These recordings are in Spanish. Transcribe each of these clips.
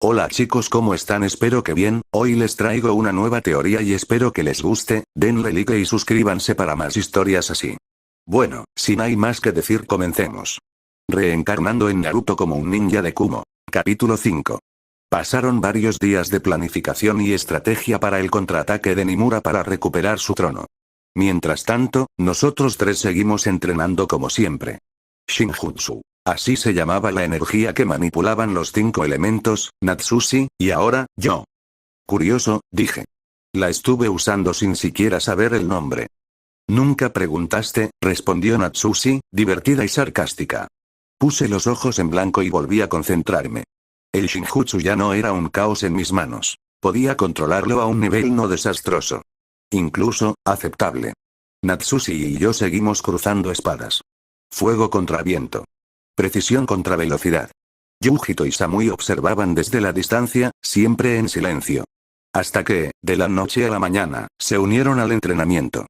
Hola chicos, ¿cómo están? Espero que bien. Hoy les traigo una nueva teoría y espero que les guste. Denle like y suscríbanse para más historias así. Bueno, sin hay más que decir, comencemos. Reencarnando en Naruto como un ninja de Kumo. Capítulo 5. Pasaron varios días de planificación y estrategia para el contraataque de Nimura para recuperar su trono. Mientras tanto, nosotros tres seguimos entrenando como siempre. Shinjutsu. Así se llamaba la energía que manipulaban los 5 elementos, Natsushi, y ahora, yo. Curioso, dije. La estuve usando sin siquiera saber el nombre. Nunca preguntaste, respondió Natsushi, divertida y sarcástica. Puse los ojos en blanco y volví a concentrarme. El Shinjutsu ya no era un caos en mis manos. Podía controlarlo a un nivel no desastroso. Incluso, aceptable. Natsushi y yo seguimos cruzando espadas. Fuego contra viento. Precisión contra velocidad. Yujito y Samui observaban desde la distancia, siempre en silencio. Hasta que, de la noche a la mañana, se unieron al entrenamiento.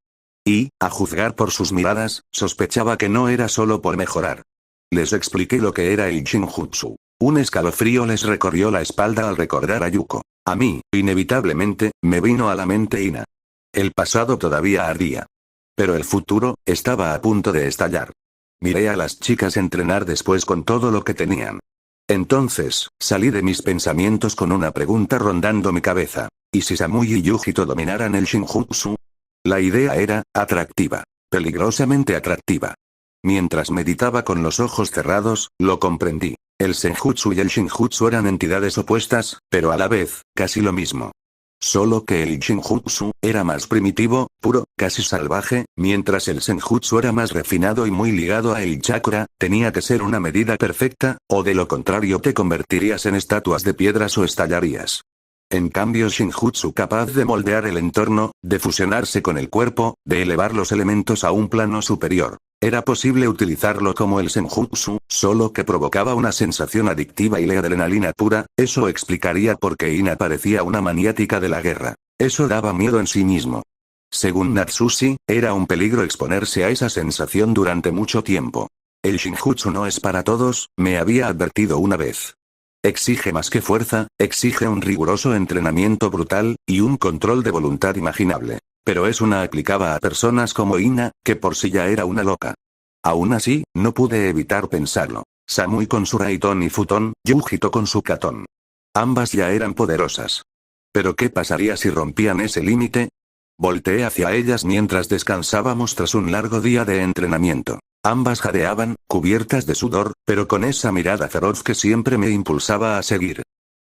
Y, a juzgar por sus miradas, sospechaba que no era solo por mejorar. Les expliqué lo que era el Shinjutsu. Un escalofrío les recorrió la espalda al recordar a Yuko. A mí, inevitablemente, me vino a la mente Ina. El pasado todavía ardía. Pero el futuro, estaba a punto de estallar. Miré a las chicas entrenar después con todo lo que tenían. Entonces, salí de mis pensamientos con una pregunta rondando mi cabeza. ¿Y si Samui y Yujito dominaran el Shinjutsu? La idea era, atractiva. Peligrosamente atractiva. Mientras meditaba con los ojos cerrados, lo comprendí. El Senjutsu y el Shinjutsu eran entidades opuestas, pero a la vez, casi lo mismo. Solo que el Shinjutsu era más primitivo, puro, casi salvaje, mientras el Senjutsu era más refinado y muy ligado a el chakra. Tenía que ser una medida perfecta, o de lo contrario te convertirías en estatuas de piedras o estallarías. En cambio Shinjutsu capaz de moldear el entorno, de fusionarse con el cuerpo, de elevar los elementos a un plano superior. Era posible utilizarlo como el Senjutsu, solo que provocaba una sensación adictiva y la adrenalina pura. Eso explicaría por qué Ina parecía una maniática de la guerra. Eso daba miedo en sí mismo. Según Natsushi, era un peligro exponerse a esa sensación durante mucho tiempo. El Shinjutsu no es para todos, me había advertido una vez. Exige más que fuerza, exige un riguroso entrenamiento brutal, y un control de voluntad imaginable. Pero una aplicaba a personas como Ina, que por sí ya era una loca. Aún así, no pude evitar pensarlo. Samui con su Raiton y Futon, Yujito con su Katon. Ambas ya eran poderosas. ¿Pero qué pasaría si rompían ese límite? Volteé hacia ellas mientras descansábamos tras un largo día de entrenamiento. Ambas jadeaban, cubiertas de sudor, pero con esa mirada feroz que siempre me impulsaba a seguir.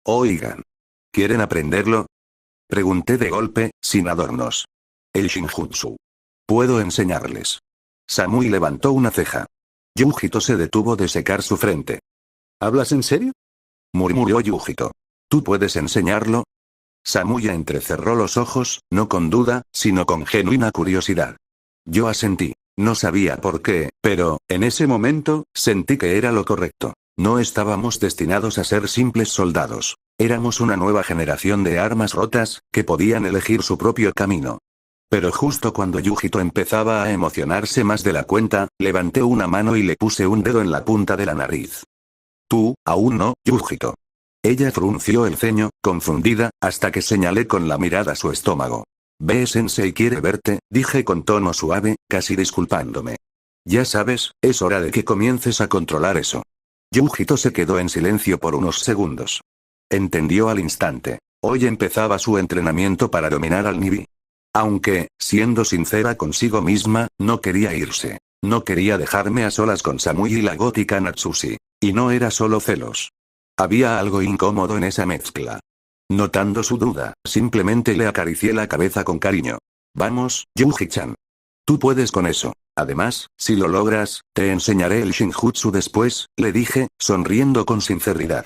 Oigan. ¿Quieren aprenderlo? Pregunté de golpe, sin adornos. El Shinjutsu. Puedo enseñarles. Samui levantó una ceja. Yujito se detuvo de secar su frente. ¿Hablas en serio? Murmuró Yujito. ¿Tú puedes enseñarlo? Samui entrecerró los ojos, no con duda, sino con genuina curiosidad. Yo asentí. No sabía por qué, pero, en ese momento, sentí que era lo correcto. No estábamos destinados a ser simples soldados. Éramos una nueva generación de armas rotas, que podían elegir su propio camino. Pero justo cuando Yujito empezaba a emocionarse más de la cuenta, levanté una mano y le puse un dedo en la punta de la nariz. Tú, aún no, Yujito. Ella frunció el ceño, confundida, hasta que señalé con la mirada su estómago. Ve, Sensei quiere verte, dije con tono suave, casi disculpándome. Ya sabes, es hora de que comiences a controlar eso. Yujito se quedó en silencio por unos segundos. Entendió al instante. Hoy empezaba su entrenamiento para dominar al Nibi. Aunque, siendo sincera consigo misma, no quería irse. No quería dejarme a solas con Samui y la gótica Natsushi. Y no era solo celos. Había algo incómodo en esa mezcla. Notando su duda, simplemente le acaricié la cabeza con cariño. Vamos, Yuji-chan. Tú puedes con eso. Además, si lo logras, te enseñaré el Shinjutsu después, le dije, sonriendo con sinceridad.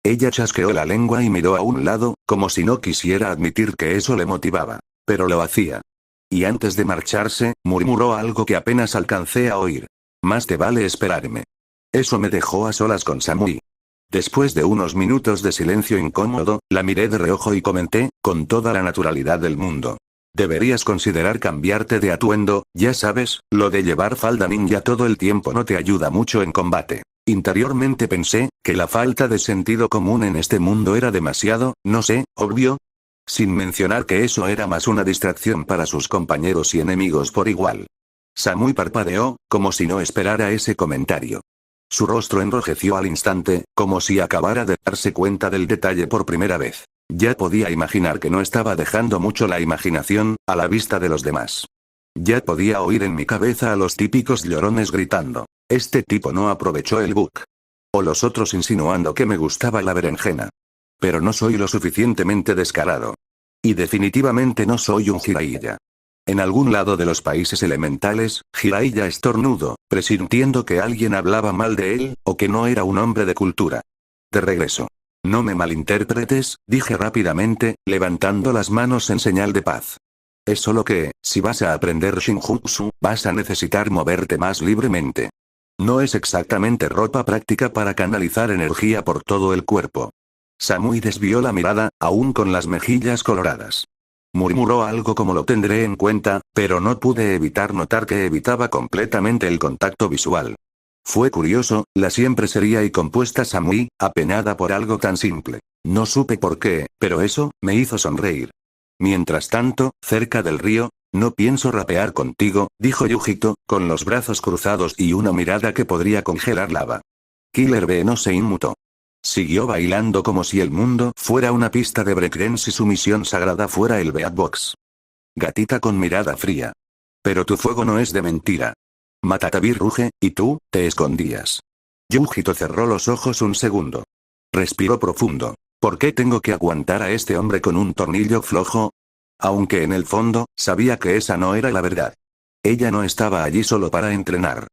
Ella chasqueó la lengua y miró a un lado, como si no quisiera admitir que eso le motivaba. Pero lo hacía. Y antes de marcharse, murmuró algo que apenas alcancé a oír. Más te vale esperarme. Eso me dejó a solas con Samui. Después de unos minutos de silencio incómodo, la miré de reojo y comenté, con toda la naturalidad del mundo. Deberías considerar cambiarte de atuendo, ya sabes, lo de llevar falda ninja todo el tiempo no te ayuda mucho en combate. Interiormente pensé, que la falta de sentido común en este mundo era demasiado, no sé, obvio. Sin mencionar que eso era más una distracción para sus compañeros y enemigos por igual. Samui parpadeó, como si no esperara ese comentario. Su rostro enrojeció al instante, como si acabara de darse cuenta del detalle por primera vez. Ya podía imaginar que no estaba dejando mucho la imaginación, a la vista de los demás. Ya podía oír en mi cabeza a los típicos llorones gritando. Este tipo no aprovechó el bug. O los otros insinuando que me gustaba la berenjena. Pero no soy lo suficientemente descarado. Y definitivamente no soy un Jiraiya. En algún lado de los países elementales, Jiraiya estornudó, presintiendo que alguien hablaba mal de él, o que no era un hombre de cultura. De regreso. No me malinterpretes, dije rápidamente, levantando las manos en señal de paz. Es solo que, si vas a aprender Shinjutsu, vas a necesitar moverte más libremente. No es exactamente ropa práctica para canalizar energía por todo el cuerpo. Samui desvió la mirada, aún con las mejillas coloradas. Murmuró algo como lo tendré en cuenta, pero no pude evitar notar que evitaba completamente el contacto visual. Fue curioso, la siempre seria y compuesta Samui, apenada por algo tan simple. No supe por qué, pero eso, me hizo sonreír. Mientras tanto, cerca del río, no pienso rapear contigo, dijo Yujito, con los brazos cruzados y una mirada que podría congelar lava. Killer B no se inmutó. Siguió bailando como si el mundo fuera una pista de breakdance y su misión sagrada fuera el beatbox. Gatita con mirada fría. Pero tu fuego no es de mentira. Matatabi ruge, y tú, te escondías. Yujito cerró los ojos un segundo. Respiró profundo. ¿Por qué tengo que aguantar a este hombre con un tornillo flojo? Aunque en el fondo, sabía que esa no era la verdad. Ella no estaba allí solo para entrenar.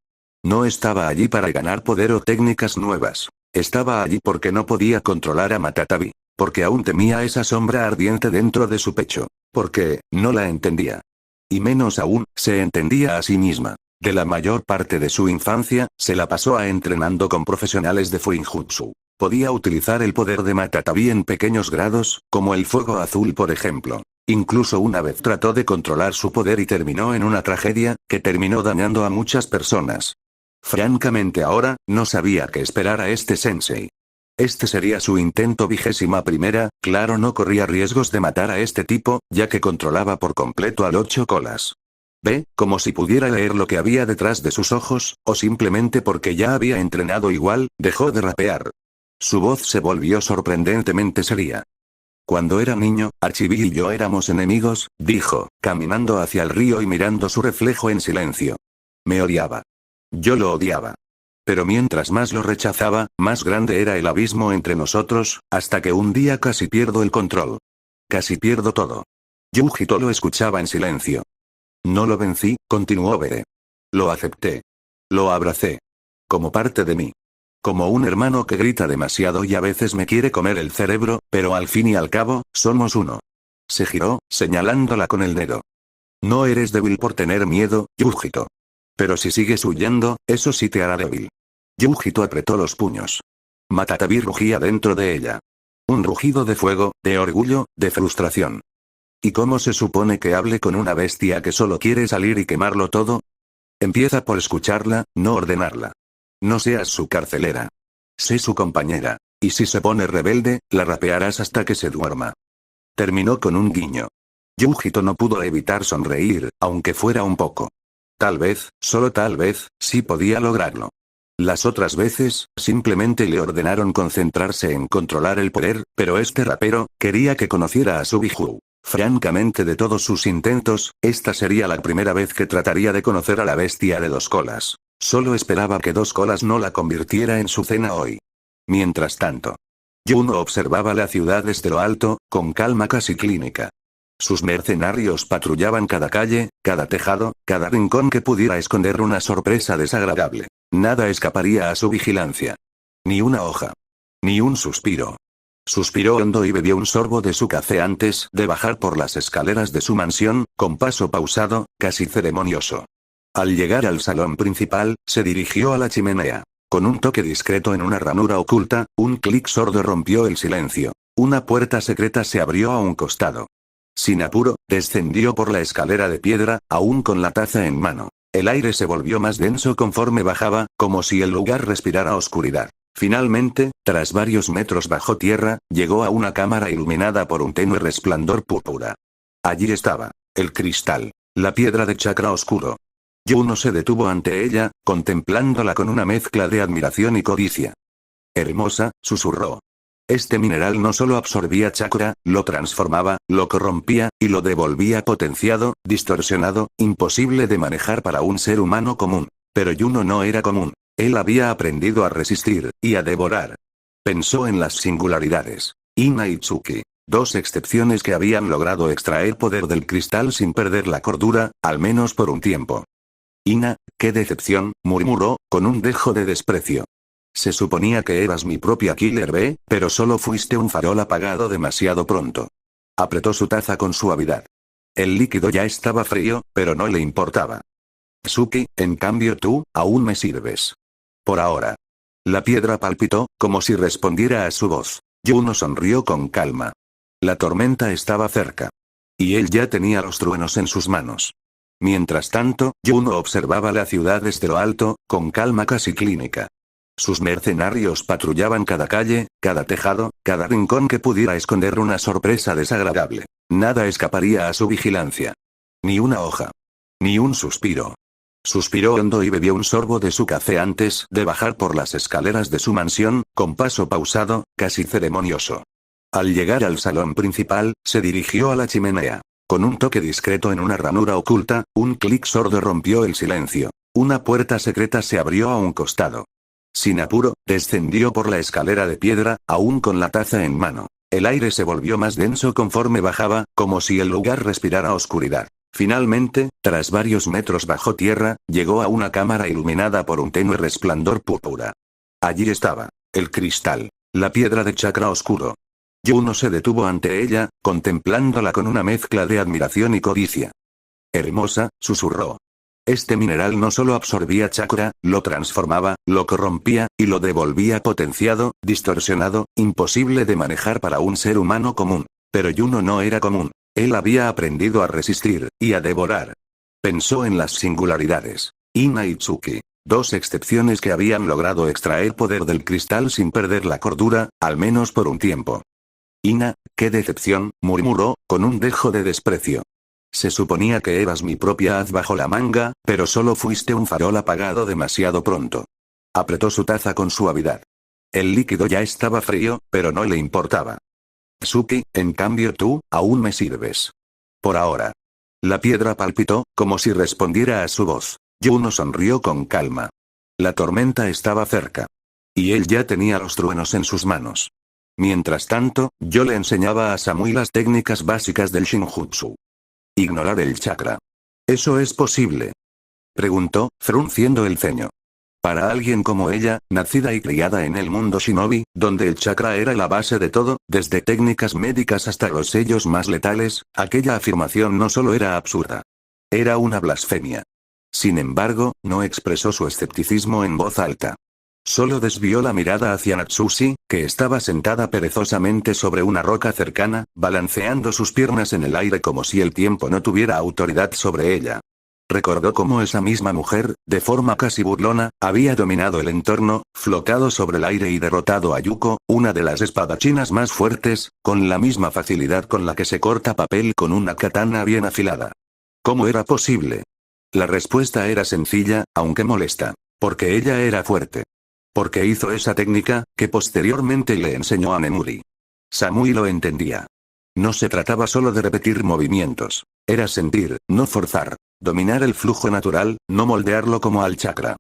No estaba allí para ganar poder o técnicas nuevas. Estaba allí porque no podía controlar a Matatabi. Porque aún temía esa sombra ardiente dentro de su pecho. Porque, no la entendía. Y menos aún, se entendía a sí misma. De la mayor parte de su infancia, se la pasó entrenando con profesionales de Fuinjutsu. Podía utilizar el poder de Matatabi en pequeños grados, como el fuego azul por ejemplo. Incluso una vez trató de controlar su poder y terminó en una tragedia, que terminó dañando a muchas personas. Francamente ahora, no sabía qué esperar a este sensei. Este sería su intento 21º, claro no corría riesgos de matar a este tipo, ya que controlaba por completo al 8 colas. Ve, como si pudiera leer lo que había detrás de sus ojos, o simplemente porque ya había entrenado igual, dejó de rapear. Su voz se volvió sorprendentemente seria. Cuando era niño, Archibald y yo éramos enemigos, dijo, caminando hacia el río y mirando su reflejo en silencio. Me odiaba. Yo lo odiaba. Pero mientras más lo rechazaba, más grande era el abismo entre nosotros, hasta que un día casi pierdo el control. Casi pierdo todo. Yujito lo escuchaba en silencio. No lo vencí, continuó Bere. Lo acepté. Lo abracé. Como parte de mí. Como un hermano que grita demasiado y a veces me quiere comer el cerebro, pero al fin y al cabo, somos uno. Se giró, señalándola con el dedo. No eres débil por tener miedo, Yujito. Pero si sigues huyendo, eso sí te hará débil. Yujito apretó los puños. Matatabi rugía dentro de ella. Un rugido de fuego, de orgullo, de frustración. ¿Y cómo se supone que hable con una bestia que solo quiere salir y quemarlo todo? Empieza por escucharla, no ordenarla. No seas su carcelera. Sé su compañera. Y si se pone rebelde, la rapearás hasta que se duerma. Terminó con un guiño. Yujito no pudo evitar sonreír, aunque fuera un poco. Tal vez, solo tal vez, sí podía lograrlo. Las otras veces, simplemente le ordenaron concentrarse en controlar el poder, pero este rapero, quería que conociera a Subiju. Francamente de todos sus intentos, esta sería la primera vez que trataría de conocer a la bestia de 2 colas. Solo esperaba que 2 colas no la convirtiera en su cena hoy. Mientras tanto, Juno observaba la ciudad desde lo alto, con calma casi clínica. Sus mercenarios patrullaban cada calle, cada tejado, cada rincón que pudiera esconder una sorpresa desagradable. Nada escaparía a su vigilancia. Ni una hoja. Ni un suspiro. Suspiró hondo y bebió un sorbo de su café antes de bajar por las escaleras de su mansión, con paso pausado, casi ceremonioso. Al llegar al salón principal, se dirigió a la chimenea. Con un toque discreto en una ranura oculta, un clic sordo rompió el silencio. Una puerta secreta se abrió a un costado. Sin apuro, descendió por la escalera de piedra, aún con la taza en mano. El aire se volvió más denso conforme bajaba, como si el lugar respirara oscuridad. Finalmente, tras varios metros bajo tierra, llegó a una cámara iluminada por un tenue resplandor púrpura. Allí estaba, el cristal, la piedra de chakra oscuro. Yuno se detuvo ante ella, contemplándola con una mezcla de admiración y codicia. Hermosa, susurró. Este mineral no solo absorbía chakra, lo transformaba, lo corrompía, y lo devolvía potenciado, distorsionado, imposible de manejar para un ser humano común. Pero Yuno no era común. Él había aprendido a resistir, y a devorar. Pensó en las singularidades. Ina y Tsuki. Dos excepciones que habían logrado extraer poder del cristal sin perder la cordura, al menos por un tiempo. Ina, qué decepción, murmuró, con un dejo de desprecio. Se suponía que eras mi propia Killer Bee, pero solo fuiste un farol apagado demasiado pronto. Apretó su taza con suavidad. El líquido ya estaba frío, pero no le importaba. Tsuki, en cambio tú, aún me sirves. Por ahora. La piedra palpitó, como si respondiera a su voz. Yuno sonrió con calma. La tormenta estaba cerca. Y él ya tenía los truenos en sus manos. Mientras tanto, Yuno observaba la ciudad desde lo alto, con calma casi clínica. Sus mercenarios patrullaban cada calle, cada tejado, cada rincón que pudiera esconder una sorpresa desagradable. Nada escaparía a su vigilancia. Ni una hoja. Ni un suspiro. Suspiró hondo y bebió un sorbo de su café antes de bajar por las escaleras de su mansión, con paso pausado, casi ceremonioso. Al llegar al salón principal, se dirigió a la chimenea. Con un toque discreto en una ranura oculta, un clic sordo rompió el silencio. Una puerta secreta se abrió a un costado. Sin apuro, descendió por la escalera de piedra, aún con la taza en mano. El aire se volvió más denso conforme bajaba, como si el lugar respirara oscuridad. Finalmente, tras varios metros bajo tierra, llegó a una cámara iluminada por un tenue resplandor púrpura. Allí estaba, el cristal, la piedra de chakra oscuro. Yuno se detuvo ante ella, contemplándola con una mezcla de admiración y codicia. Hermosa, susurró. Este mineral no solo absorbía chakra, lo transformaba, lo corrompía, y lo devolvía potenciado, distorsionado, imposible de manejar para un ser humano común. Pero Yuno no era común. Él había aprendido a resistir, y a devorar. Pensó en las singularidades. Ina y Tsuki. Dos excepciones que habían logrado extraer poder del cristal sin perder la cordura, al menos por un tiempo. Ina, qué decepción, murmuró, con un dejo de desprecio. Se suponía que eras mi propia haz bajo la manga, pero solo fuiste un farol apagado demasiado pronto. Apretó su taza con suavidad. El líquido ya estaba frío, pero no le importaba. Tsuki, en cambio tú, aún me sirves. Por ahora. La piedra palpitó, como si respondiera a su voz. Yuno sonrió con calma. La tormenta estaba cerca. Y él ya tenía los truenos en sus manos. Mientras tanto, yo le enseñaba a Samui las técnicas básicas del Shinjutsu. Ignorar el chakra. ¿Eso es posible?, preguntó, frunciendo el ceño. Para alguien como ella, nacida y criada en el mundo shinobi, donde el chakra era la base de todo, desde técnicas médicas hasta los sellos más letales, aquella afirmación no solo era absurda. Era una blasfemia. Sin embargo, no expresó su escepticismo en voz alta. Solo desvió la mirada hacia Natsushi, que estaba sentada perezosamente sobre una roca cercana, balanceando sus piernas en el aire como si el tiempo no tuviera autoridad sobre ella. Recordó cómo esa misma mujer, de forma casi burlona, había dominado el entorno, flotado sobre el aire y derrotado a Yuko, una de las espadachinas más fuertes, con la misma facilidad con la que se corta papel con una katana bien afilada. ¿Cómo era posible? La respuesta era sencilla, aunque molesta. Porque ella era fuerte. Porque hizo esa técnica, que posteriormente le enseñó a Nemuri. Samui lo entendía. No se trataba solo de repetir movimientos. Era sentir, no forzar. Dominar el flujo natural, no moldearlo como al chakra.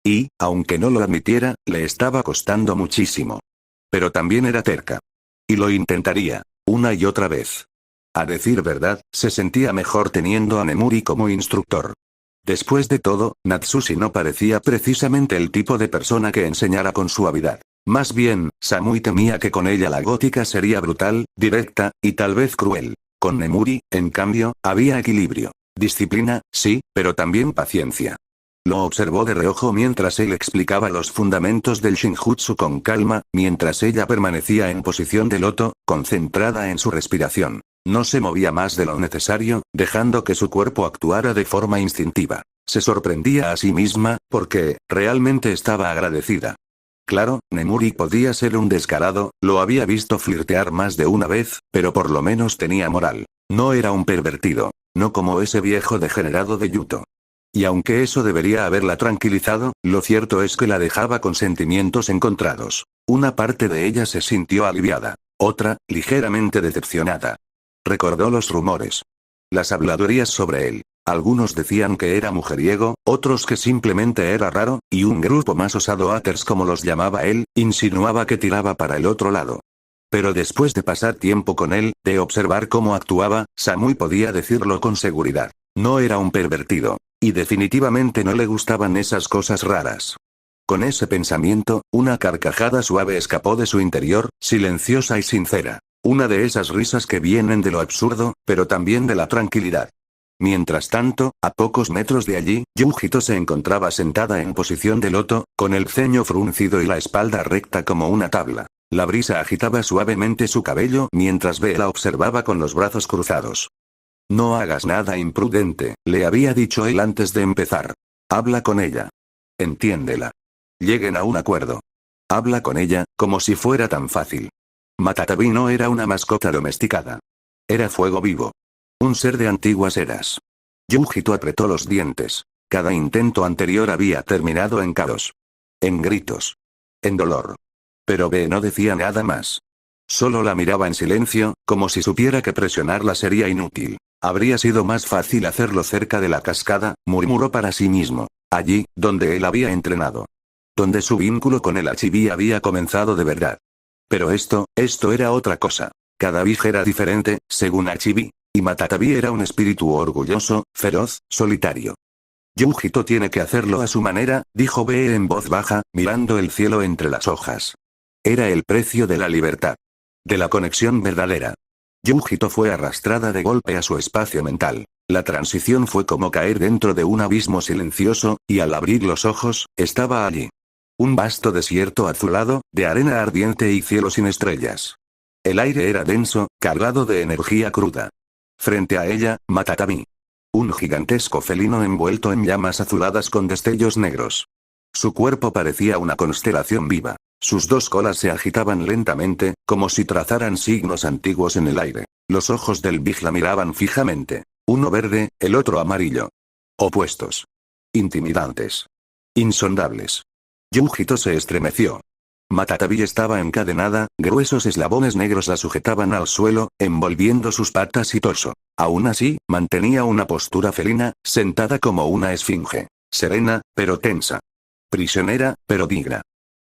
Y, aunque no lo admitiera, le estaba costando muchísimo. Pero también era terca. Y lo intentaría, una y otra vez. A decir verdad, se sentía mejor teniendo a Nemuri como instructor. Después de todo, Natsushi no parecía precisamente el tipo de persona que enseñara con suavidad. Más bien, Samui temía que con ella la gótica sería brutal, directa, y tal vez cruel. Con Nemuri, en cambio, había equilibrio. Disciplina, sí, pero también paciencia. Lo observó de reojo mientras él explicaba los fundamentos del Shinjutsu con calma, mientras ella permanecía en posición de loto, concentrada en su respiración. No se movía más de lo necesario, dejando que su cuerpo actuara de forma instintiva. Se sorprendía a sí misma, porque, realmente estaba agradecida. Claro, Nemuri podía ser un descarado, lo había visto flirtear más de una vez, pero por lo menos tenía moral. No era un pervertido. No como ese viejo degenerado de Yuto. Y aunque eso debería haberla tranquilizado, lo cierto es que la dejaba con sentimientos encontrados. Una parte de ella se sintió aliviada. Otra, ligeramente decepcionada. Recordó los rumores. Las habladurías sobre él. Algunos decían que era mujeriego, otros que simplemente era raro, y un grupo más osado, haters como los llamaba él, insinuaba que tiraba para el otro lado. Pero después de pasar tiempo con él, de observar cómo actuaba, Samui podía decirlo con seguridad. No era un pervertido. Y definitivamente no le gustaban esas cosas raras. Con ese pensamiento, una carcajada suave escapó de su interior, silenciosa y sincera. Una de esas risas que vienen de lo absurdo, pero también de la tranquilidad. Mientras tanto, a pocos metros de allí, Yujito se encontraba sentada en posición de loto, con el ceño fruncido y la espalda recta como una tabla. La brisa agitaba suavemente su cabello mientras Bea la observaba con los brazos cruzados. No hagas nada imprudente, le había dicho él antes de empezar. Habla con ella. Entiéndela. Lleguen a un acuerdo. Habla con ella, como si fuera tan fácil. Matatabi no era una mascota domesticada. Era fuego vivo. Un ser de antiguas eras. Yujito apretó los dientes. Cada intento anterior había terminado en caos. En gritos. En dolor. Pero Bea no decía nada más. Solo la miraba en silencio, como si supiera que presionarla sería inútil. Habría sido más fácil hacerlo cerca de la cascada, murmuró para sí mismo. Allí, donde él había entrenado. Donde su vínculo con el Achibi había comenzado de verdad. Pero esto era otra cosa. Cada vij era diferente, según Achibi. Y Matatabi era un espíritu orgulloso, feroz, solitario. Yujito tiene que hacerlo a su manera, dijo Bea en voz baja, mirando el cielo entre las hojas. Era el precio de la libertad. De la conexión verdadera. Yujito fue arrastrada de golpe a su espacio mental. La transición fue como caer dentro de un abismo silencioso, y al abrir los ojos, estaba allí. Un vasto desierto azulado, de arena ardiente y cielo sin estrellas. El aire era denso, cargado de energía cruda. Frente a ella, Matatabi. Un gigantesco felino envuelto en llamas azuladas con destellos negros. Su cuerpo parecía una constelación viva. Sus dos colas se agitaban lentamente, como si trazaran signos antiguos en el aire. Los ojos del Big la miraban fijamente. Uno verde, el otro amarillo. Opuestos. Intimidantes. Insondables. Yujito se estremeció. Matatabi estaba encadenada, gruesos eslabones negros la sujetaban al suelo, envolviendo sus patas y torso. Aún así, mantenía una postura felina, sentada como una esfinge. Serena, pero tensa. Prisionera, pero digna.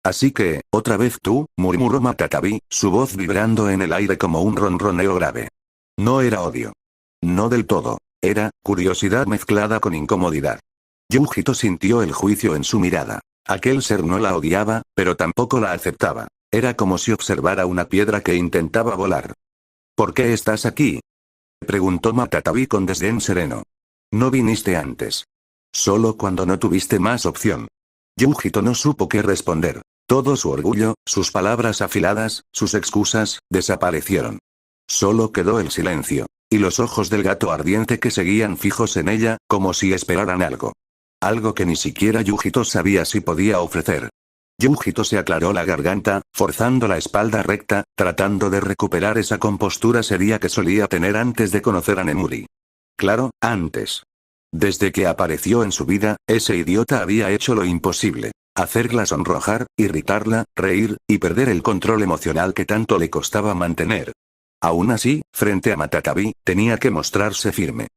Así que, otra vez tú, murmuró Matatabi, su voz vibrando en el aire como un ronroneo grave. No era odio. No del todo. Era curiosidad mezclada con incomodidad. Yujito sintió el juicio en su mirada. Aquel ser no la odiaba, pero tampoco la aceptaba. Era como si observara una piedra que intentaba volar. ¿Por qué estás aquí?, preguntó Matatabi con desdén sereno. No viniste antes. Solo cuando no tuviste más opción. Yujito no supo qué responder. Todo su orgullo, sus palabras afiladas, sus excusas, desaparecieron. Solo quedó el silencio. Y los ojos del gato ardiente que seguían fijos en ella, como si esperaran algo. Algo que ni siquiera Yujito sabía si podía ofrecer. Yujito se aclaró la garganta, forzando la espalda recta, tratando de recuperar esa compostura seria que solía tener antes de conocer a Nemuri. Claro, antes. Desde que apareció en su vida, ese idiota había hecho lo imposible. Hacerla sonrojar, irritarla, reír, y perder el control emocional que tanto le costaba mantener. Aún así, frente a Matatabi, tenía que mostrarse firme.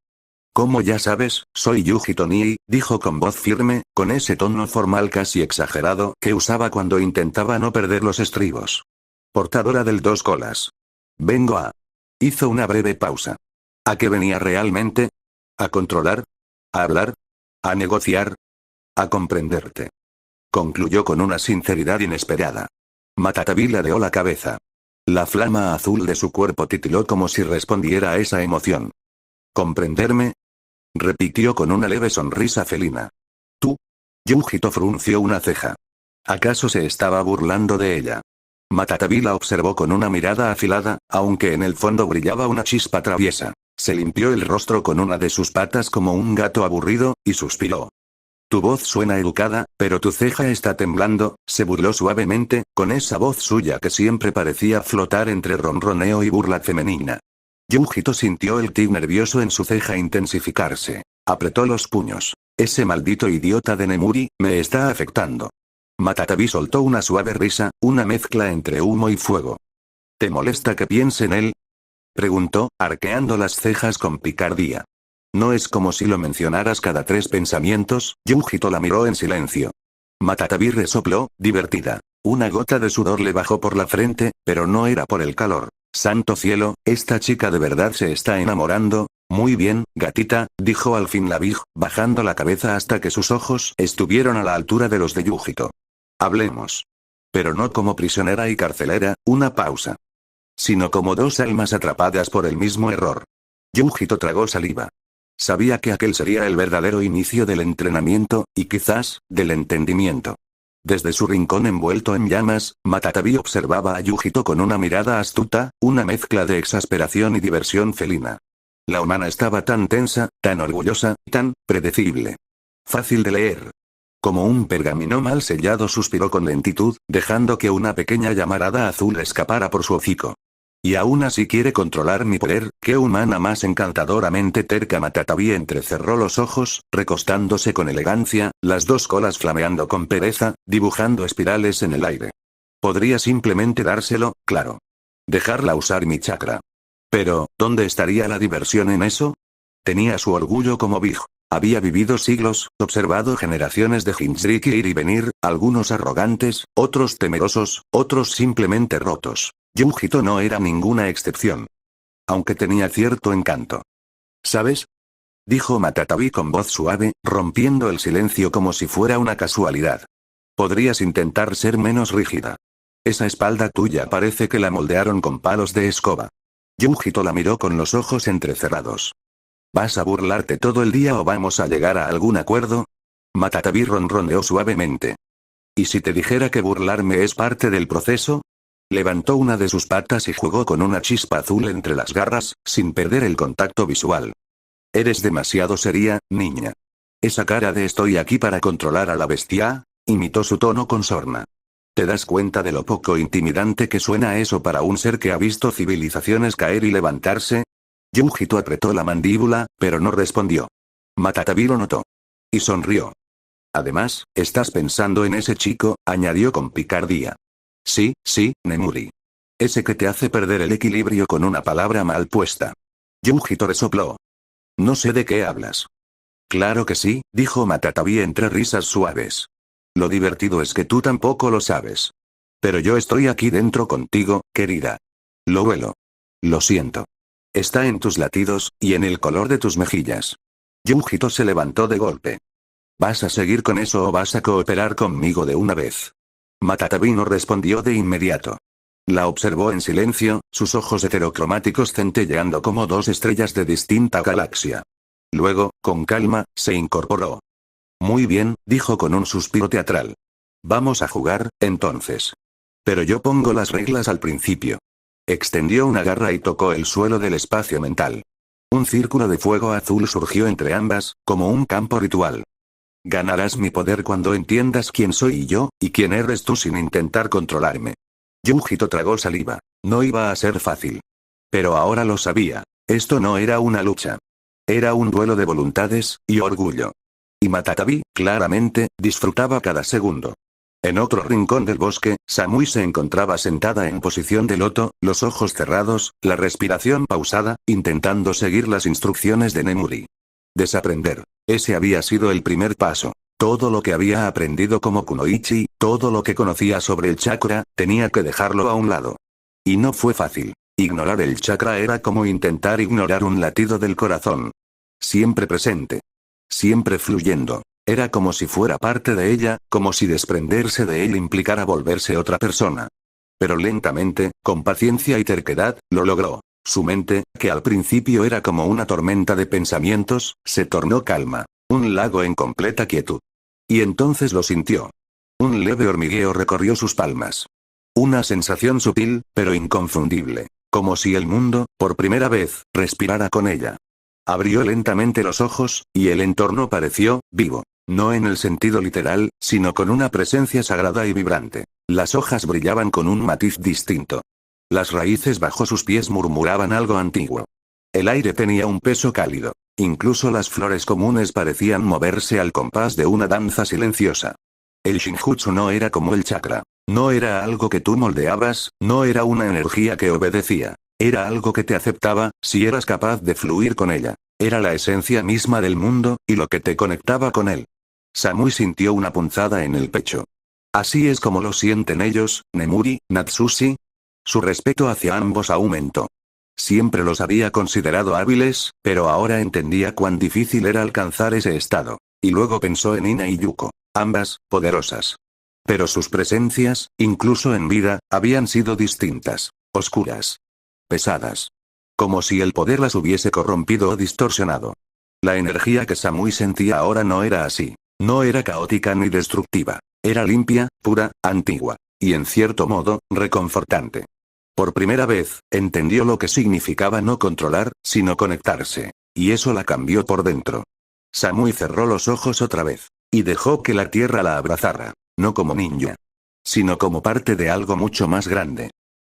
Como ya sabes, soy Yujito Nii, dijo con voz firme, con ese tono formal casi exagerado que usaba cuando intentaba no perder los estribos. Portadora del dos colas. Vengo a... Hizo una breve pausa. ¿A qué venía realmente? ¿A controlar? ¿A hablar? ¿A negociar? ¿A comprenderte? Concluyó con una sinceridad inesperada. Matatabi ladeó la cabeza. La flama azul de su cuerpo titiló como si respondiera a esa emoción. ¿Comprenderme?, repitió con una leve sonrisa felina. ¿Tú? Yujito frunció una ceja. ¿Acaso se estaba burlando de ella? Matatabi la observó con una mirada afilada, aunque en el fondo brillaba una chispa traviesa. Se limpió el rostro con una de sus patas como un gato aburrido, y suspiró. Tu voz suena educada, pero tu ceja está temblando, se burló suavemente, con esa voz suya que siempre parecía flotar entre ronroneo y burla femenina. Yujito sintió el tic nervioso en su ceja intensificarse. Apretó los puños. Ese maldito idiota de Nemuri, me está afectando. Matatabi soltó una suave risa, una mezcla entre humo y fuego. ¿Te molesta que piense en él? Preguntó, arqueando las cejas con picardía. No es como si lo mencionaras cada 3 pensamientos. Yujito la miró en silencio. Matatabi resopló, divertida. Una gota de sudor le bajó por la frente, pero no era por el calor. Santo cielo, esta chica de verdad se está enamorando. Muy bien, gatita, dijo al fin la Big, bajando la cabeza hasta que sus ojos estuvieron a la altura de los de Yujito. Hablemos. Pero no como prisionera y carcelera, una pausa. Sino como 2 almas atrapadas por el mismo error. Yujito tragó saliva. Sabía que aquel sería el verdadero inicio del entrenamiento, y quizás, del entendimiento. Desde su rincón envuelto en llamas, Matatabi observaba a Yujito con una mirada astuta, una mezcla de exasperación y diversión felina. La humana estaba tan tensa, tan orgullosa, tan predecible. Fácil de leer. Como un pergamino mal sellado, suspiró con lentitud, dejando que una pequeña llamarada azul escapara por su hocico. Y aún así quiere controlar mi poder. Qué humana más encantadoramente terca. Matatabi entrecerró los ojos, recostándose con elegancia, las 2 colas flameando con pereza, dibujando espirales en el aire. Podría simplemente dárselo, claro. Dejarla usar mi chakra. Pero, ¿dónde estaría la diversión en eso? Tenía su orgullo como Big. Había vivido siglos, observado generaciones de Jinchuriki ir y venir, algunos arrogantes, otros temerosos, otros simplemente rotos. Yujito no era ninguna excepción. Aunque tenía cierto encanto. ¿Sabes? Dijo Matatabi con voz suave, rompiendo el silencio como si fuera una casualidad. Podrías intentar ser menos rígida. Esa espalda tuya parece que la moldearon con palos de escoba. Yujito la miró con los ojos entrecerrados. ¿Vas a burlarte todo el día o vamos a llegar a algún acuerdo? Matatabi ronroneó suavemente. ¿Y si te dijera que burlarme es parte del proceso? Levantó una de sus patas y jugó con una chispa azul entre las garras, sin perder el contacto visual. Eres demasiado seria, niña. Esa cara de estoy aquí para controlar a la bestia, imitó su tono con sorna. ¿Te das cuenta de lo poco intimidante que suena eso para un ser que ha visto civilizaciones caer y levantarse? Yujito apretó la mandíbula, pero no respondió. Matatabi lo notó. Y sonrió. Además, estás pensando en ese chico, añadió con picardía. Sí, Nemuri. Ese que te hace perder el equilibrio con una palabra mal puesta. Yujito resopló. No sé de qué hablas. Claro que sí, dijo Matatabi entre risas suaves. Lo divertido es que tú tampoco lo sabes. Pero yo estoy aquí dentro contigo, querida. Lo huelo. Lo siento. Está en tus latidos, y en el color de tus mejillas. Yujito se levantó de golpe. ¿Vas a seguir con eso o vas a cooperar conmigo de una vez? Matatabi no respondió de inmediato. La observó en silencio, sus ojos heterocromáticos centelleando como 2 estrellas de distinta galaxia. Luego, con calma, se incorporó. Muy bien, dijo con un suspiro teatral. Vamos a jugar, entonces. Pero yo pongo las reglas al principio. Extendió una garra y tocó el suelo del espacio mental. Un círculo de fuego azul surgió entre ambas, como un campo ritual. Ganarás mi poder cuando entiendas quién soy yo, y quién eres tú sin intentar controlarme. Yujito tragó saliva. No iba a ser fácil. Pero ahora lo sabía. Esto no era una lucha. Era un duelo de voluntades, y orgullo. Y Matatabi, claramente, disfrutaba cada segundo. En otro rincón del bosque, Samui se encontraba sentada en posición de loto, los ojos cerrados, la respiración pausada, intentando seguir las instrucciones de Nemuri. Desaprender. Ese había sido el primer paso. Todo lo que había aprendido como kunoichi, todo lo que conocía sobre el chakra, tenía que dejarlo a un lado. Y no fue fácil. Ignorar el chakra era como intentar ignorar un latido del corazón. Siempre presente. Siempre fluyendo. Era como si fuera parte de ella, como si desprenderse de él implicara volverse otra persona. Pero lentamente, con paciencia y terquedad, lo logró. Su mente, que al principio era como una tormenta de pensamientos, se tornó calma. Un lago en completa quietud. Y entonces lo sintió. Un leve hormigueo recorrió sus palmas. Una sensación sutil, pero inconfundible. Como si el mundo, por primera vez, respirara con ella. Abrió lentamente los ojos, y el entorno pareció vivo. No en el sentido literal, sino con una presencia sagrada y vibrante. Las hojas brillaban con un matiz distinto. Las raíces bajo sus pies murmuraban algo antiguo. El aire tenía un peso cálido. Incluso las flores comunes parecían moverse al compás de una danza silenciosa. El Shinjutsu no era como el chakra. No era algo que tú moldeabas, no era una energía que obedecía. Era algo que te aceptaba, si eras capaz de fluir con ella. Era la esencia misma del mundo, y lo que te conectaba con él. Samui sintió una punzada en el pecho. Así es como lo sienten ellos, Nemuri, Natsushi. Su respeto hacia ambos aumentó. Siempre los había considerado hábiles, pero ahora entendía cuán difícil era alcanzar ese estado. Y luego pensó en Ina y Yuko, ambas, poderosas. Pero sus presencias, incluso en vida, habían sido distintas. Oscuras. Pesadas. Como si el poder las hubiese corrompido o distorsionado. La energía que Samui sentía ahora no era así. No era caótica ni destructiva. Era limpia, pura, antigua. Y en cierto modo, reconfortante. Por primera vez, entendió lo que significaba no controlar, sino conectarse. Y eso la cambió por dentro. Samui cerró los ojos otra vez. Y dejó que la tierra la abrazara. No como ninja. Sino como parte de algo mucho más grande.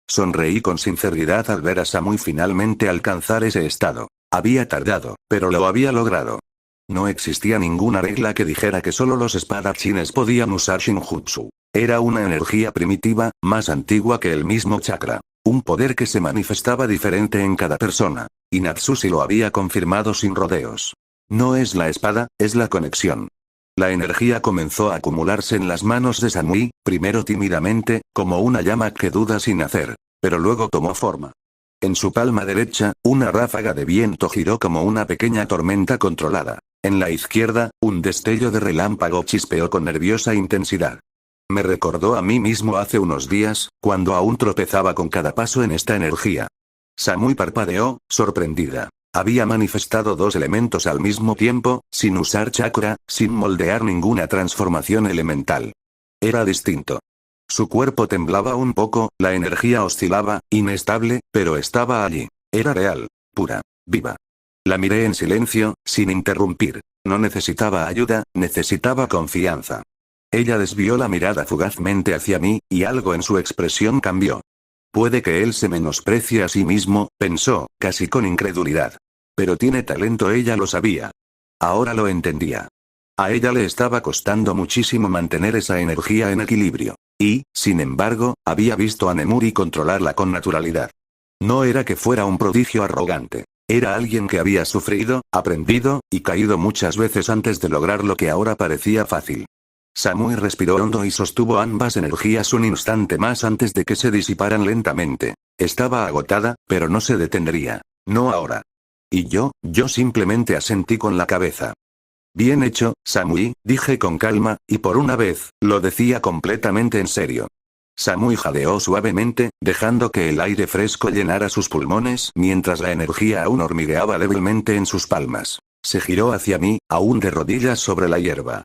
Sonreí con sinceridad al ver a Samui finalmente alcanzar ese estado. Había tardado, pero lo había logrado. No existía ninguna regla que dijera que solo los espadachines podían usar Shinjutsu. Era una energía primitiva, más antigua que el mismo chakra. Un poder que se manifestaba diferente en cada persona. Y Natsushi lo había confirmado sin rodeos. No es la espada, es la conexión. La energía comenzó a acumularse en las manos de Samui, primero tímidamente, como una llama que duda sin hacer. Pero luego tomó forma. En su palma derecha, una ráfaga de viento giró como una pequeña tormenta controlada. En la izquierda, un destello de relámpago chispeó con nerviosa intensidad. Me recordó a mí mismo hace unos días, cuando aún tropezaba con cada paso en esta energía. Samui parpadeó, sorprendida. Había manifestado dos elementos al mismo tiempo, sin usar chakra, sin moldear ninguna transformación elemental. Era distinto. Su cuerpo temblaba un poco, la energía oscilaba, inestable, pero estaba allí. Era real, pura, viva. La miré en silencio, sin interrumpir. No necesitaba ayuda, necesitaba confianza. Ella desvió la mirada fugazmente hacia mí, y algo en su expresión cambió. Puede que él se menosprecie a sí mismo, pensó, casi con incredulidad. Pero tiene talento, ella lo sabía. Ahora lo entendía. A ella le estaba costando muchísimo mantener esa energía en equilibrio. Y, sin embargo, había visto a Nemuri controlarla con naturalidad. No era que fuera un prodigio arrogante. Era alguien que había sufrido, aprendido, y caído muchas veces antes de lograr lo que ahora parecía fácil. Samui respiró hondo y sostuvo ambas energías un instante más antes de que se disiparan lentamente. Estaba agotada, pero no se detendría. No ahora. Y yo simplemente asentí con la cabeza. Bien hecho, Samui, dije con calma, y por una vez, lo decía completamente en serio. Samui jadeó suavemente, dejando que el aire fresco llenara sus pulmones mientras la energía aún hormigueaba débilmente en sus palmas. Se giró hacia mí, aún de rodillas sobre la hierba.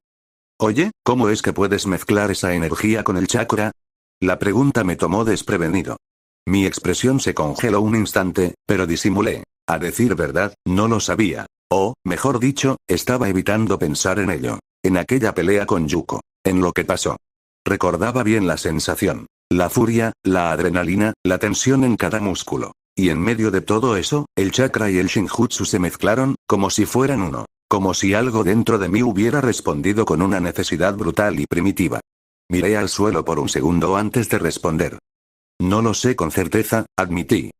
Oye, ¿cómo es que puedes mezclar esa energía con el chakra? La pregunta me tomó desprevenido. Mi expresión se congeló un instante, pero disimulé. A decir verdad, no lo sabía. O, mejor dicho, estaba evitando pensar en ello. En aquella pelea con Yuko. En lo que pasó. Recordaba bien la sensación. La furia, la adrenalina, la tensión en cada músculo. Y en medio de todo eso, el chakra y el Shinjutsu se mezclaron, como si fueran uno. Como si algo dentro de mí hubiera respondido con una necesidad brutal y primitiva. Miré al suelo por un segundo antes de responder. No lo sé con certeza, admití.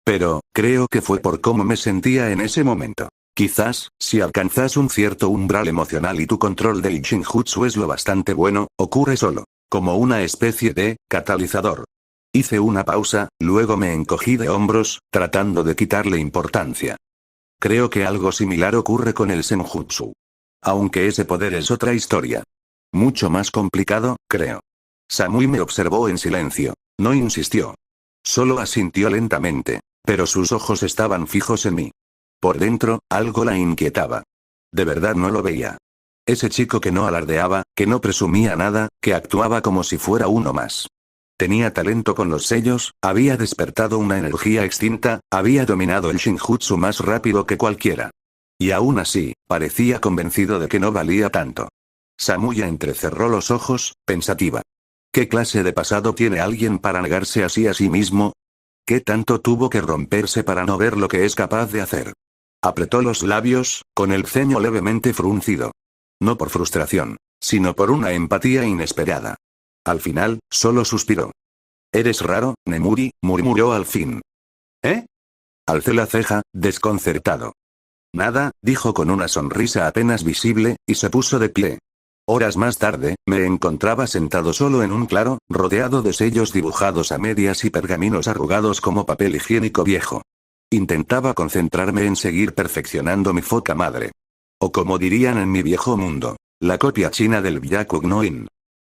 Pero, creo que fue por cómo me sentía en ese momento. Quizás, si alcanzas un cierto umbral emocional y tu control del Shinjutsu es lo bastante bueno, ocurre solo. Como una especie de catalizador. Hice una pausa, luego me encogí de hombros, tratando de quitarle importancia. Creo que algo similar ocurre con el Senjutsu. Aunque ese poder es otra historia. Mucho más complicado, creo. Samui me observó en silencio. No insistió. Solo asintió lentamente. Pero sus ojos estaban fijos en mí. Por dentro, algo la inquietaba. De verdad no lo veía. Ese chico que no alardeaba, que no presumía nada, que actuaba como si fuera uno más. Tenía talento con los sellos, había despertado una energía extinta, había dominado el Shinjutsu más rápido que cualquiera. Y aún así, parecía convencido de que no valía tanto. Samuya entrecerró los ojos, pensativa. ¿Qué clase de pasado tiene alguien para negarse así a sí mismo? ¿Qué tanto tuvo que romperse para no ver lo que es capaz de hacer? Apretó los labios, con el ceño levemente fruncido. No por frustración, sino por una empatía inesperada. Al final, solo suspiró. «Eres raro, Nemuri», murmuró al fin. «¿Eh?». Alcé la ceja, desconcertado. «Nada», dijo con una sonrisa apenas visible, y se puso de pie. Horas más tarde, me encontraba sentado solo en un claro, rodeado de sellos dibujados a medias y pergaminos arrugados como papel higiénico viejo. Intentaba concentrarme en seguir perfeccionando mi foca madre. O como dirían en mi viejo mundo, la copia china del Byakugnoin.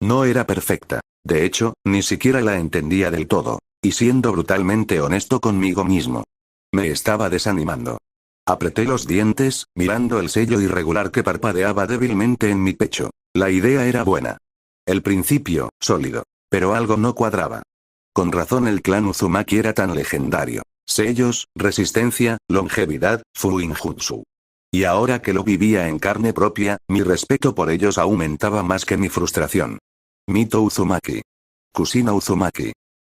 No era perfecta. De hecho, ni siquiera la entendía del todo. Y siendo brutalmente honesto conmigo mismo, me estaba desanimando. Apreté los dientes, mirando el sello irregular que parpadeaba débilmente en mi pecho. La idea era buena. El principio, sólido. Pero algo no cuadraba. Con razón el clan Uzumaki era tan legendario. Sellos, resistencia, longevidad, fuinjutsu. Y ahora que lo vivía en carne propia, mi respeto por ellos aumentaba más que mi frustración. Mito Uzumaki. Kusina Uzumaki.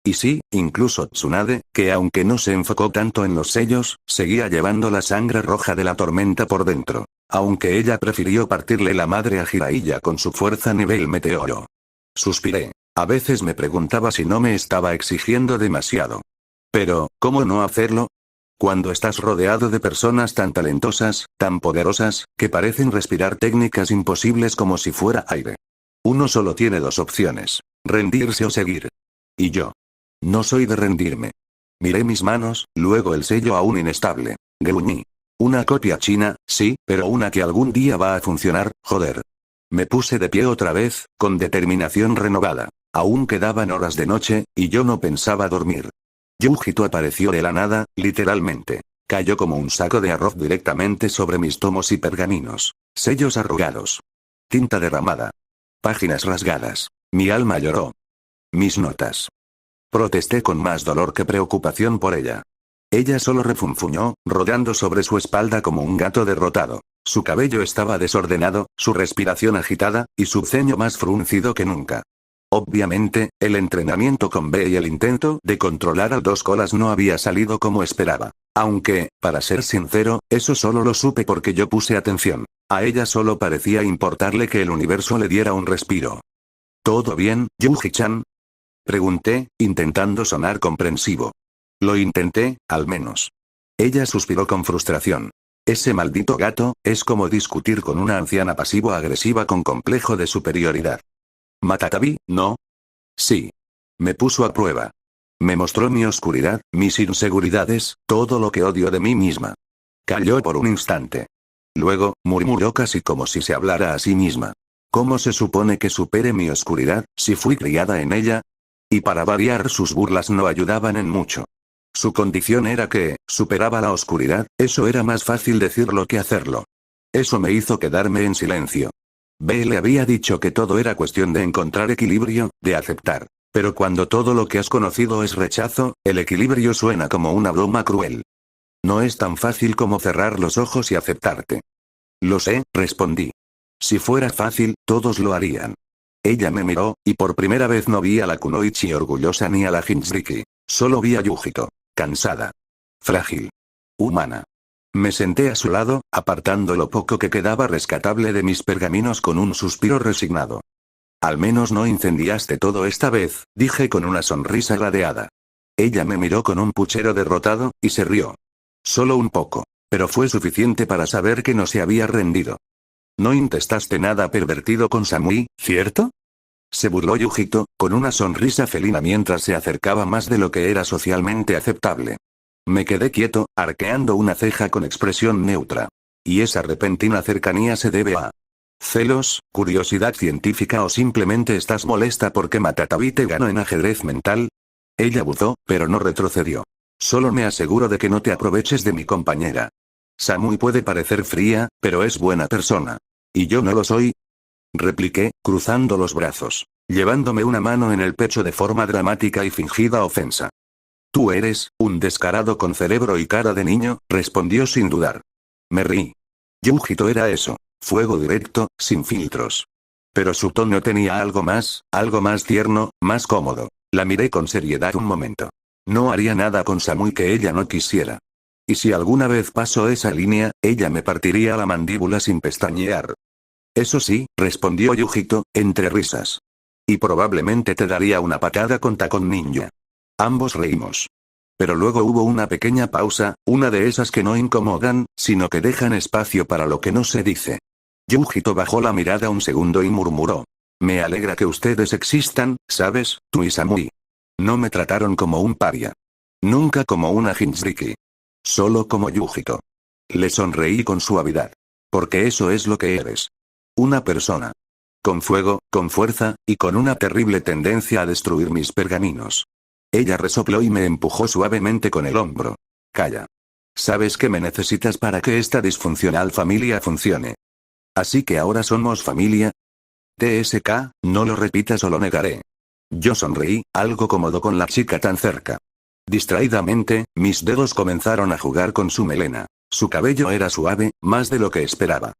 Y sí, incluso Tsunade, que aunque no se enfocó tanto en los sellos, seguía llevando la sangre roja de la tormenta por dentro. Aunque ella prefirió partirle la madre a Jiraiya con su fuerza nivel meteoro. Suspiré. A veces me preguntaba si no me estaba exigiendo demasiado. Pero, ¿cómo no hacerlo? Cuando estás rodeado de personas tan talentosas, tan poderosas, que parecen respirar técnicas imposibles como si fuera aire. Uno solo tiene dos opciones: rendirse o seguir. Y yo. No soy de rendirme. Miré mis manos, luego el sello aún inestable. Gruñí. Una copia china, sí, pero una que algún día va a funcionar, joder. Me puse de pie otra vez, con determinación renovada. Aún quedaban horas de noche, y yo no pensaba dormir. Yujito apareció de la nada, literalmente. Cayó como un saco de arroz directamente sobre mis tomos y pergaminos. Sellos arrugados. Tinta derramada. Páginas rasgadas. Mi alma lloró. Mis notas. Protesté con más dolor que preocupación por ella. Ella solo refunfuñó, rodando sobre su espalda como un gato derrotado. Su cabello estaba desordenado, su respiración agitada, y su ceño más fruncido que nunca. Obviamente, el entrenamiento con B y el intento de controlar a dos colas no había salido como esperaba. Aunque, para ser sincero, eso solo lo supe porque yo puse atención. A ella solo parecía importarle que el universo le diera un respiro. ¿Todo bien, Yuji-chan?, pregunté, intentando sonar comprensivo. Lo intenté, al menos. Ella suspiró con frustración. Ese maldito gato, es como discutir con una anciana pasivo-agresiva con complejo de superioridad. ¿Matatabi, no? Sí. Me puso a prueba. Me mostró mi oscuridad, mis inseguridades, todo lo que odio de mí misma. Calló por un instante. Luego, murmuró casi como si se hablara a sí misma. ¿Cómo se supone que supere mi oscuridad, si fui criada en ella? Y para variar, sus burlas no ayudaban en mucho. Su condición era que, superaba la oscuridad, eso era más fácil decirlo que hacerlo. Eso me hizo quedarme en silencio. B le había dicho que todo era cuestión de encontrar equilibrio, de aceptar. Pero cuando todo lo que has conocido es rechazo, el equilibrio suena como una broma cruel. No es tan fácil como cerrar los ojos y aceptarte. Lo sé, respondí. Si fuera fácil, todos lo harían. Ella me miró, y por primera vez no vi a la Kunoichi orgullosa ni a la Hinjiki. Solo vi a Yujito. Cansada. Frágil. Humana. Me senté a su lado, apartando lo poco que quedaba rescatable de mis pergaminos con un suspiro resignado. Al menos no incendiaste todo esta vez, dije con una sonrisa gradeada. Ella me miró con un puchero derrotado, y se rió. Solo un poco. Pero fue suficiente para saber que no se había rendido. No intentaste nada pervertido con Samui, ¿cierto? Se burló Yujito, con una sonrisa felina mientras se acercaba más de lo que era socialmente aceptable. Me quedé quieto, arqueando una ceja con expresión neutra. ¿Y esa repentina cercanía se debe a celos, curiosidad científica o simplemente estás molesta porque Matatabi te ganó en ajedrez mental? Ella buzó, pero no retrocedió. Solo me aseguro de que no te aproveches de mi compañera. Samui puede parecer fría, pero es buena persona. ¿Y yo no lo soy? Repliqué, cruzando los brazos. llevándome una mano en el pecho de forma dramática y fingida ofensa. Tú eres, un descarado con cerebro y cara de niño, respondió sin dudar. Me reí. Yujito era eso, fuego directo, sin filtros. Pero su tono tenía algo más tierno, más cómodo. La miré con seriedad un momento. No haría nada con Samui que ella no quisiera. Y si alguna vez paso esa línea, ella me partiría la mandíbula sin pestañear. Eso sí, respondió Yujito, entre risas. Y probablemente te daría una patada con tacón ninja. Ambos reímos. Pero luego hubo una pequeña pausa, una de esas que no incomodan, sino que dejan espacio para lo que no se dice. Yujito bajó la mirada un segundo y murmuró. Me alegra que ustedes existan, ¿sabes, tú y Samui? No me trataron como un paria. Nunca como una Jinchuriki. Solo como Yujito. Le sonreí con suavidad. Porque eso es lo que eres. Una persona. Con fuego, con fuerza, y con una terrible tendencia a destruir mis pergaminos. Ella resopló y me empujó suavemente con el hombro. Calla. Sabes que me necesitas para que esta disfuncional familia funcione. Así que ahora somos familia. TSK, no lo repitas o lo negaré. Yo sonreí, algo cómodo con la chica tan cerca. Distraídamente, mis dedos comenzaron a jugar con su melena. Su cabello era suave, más de lo que esperaba.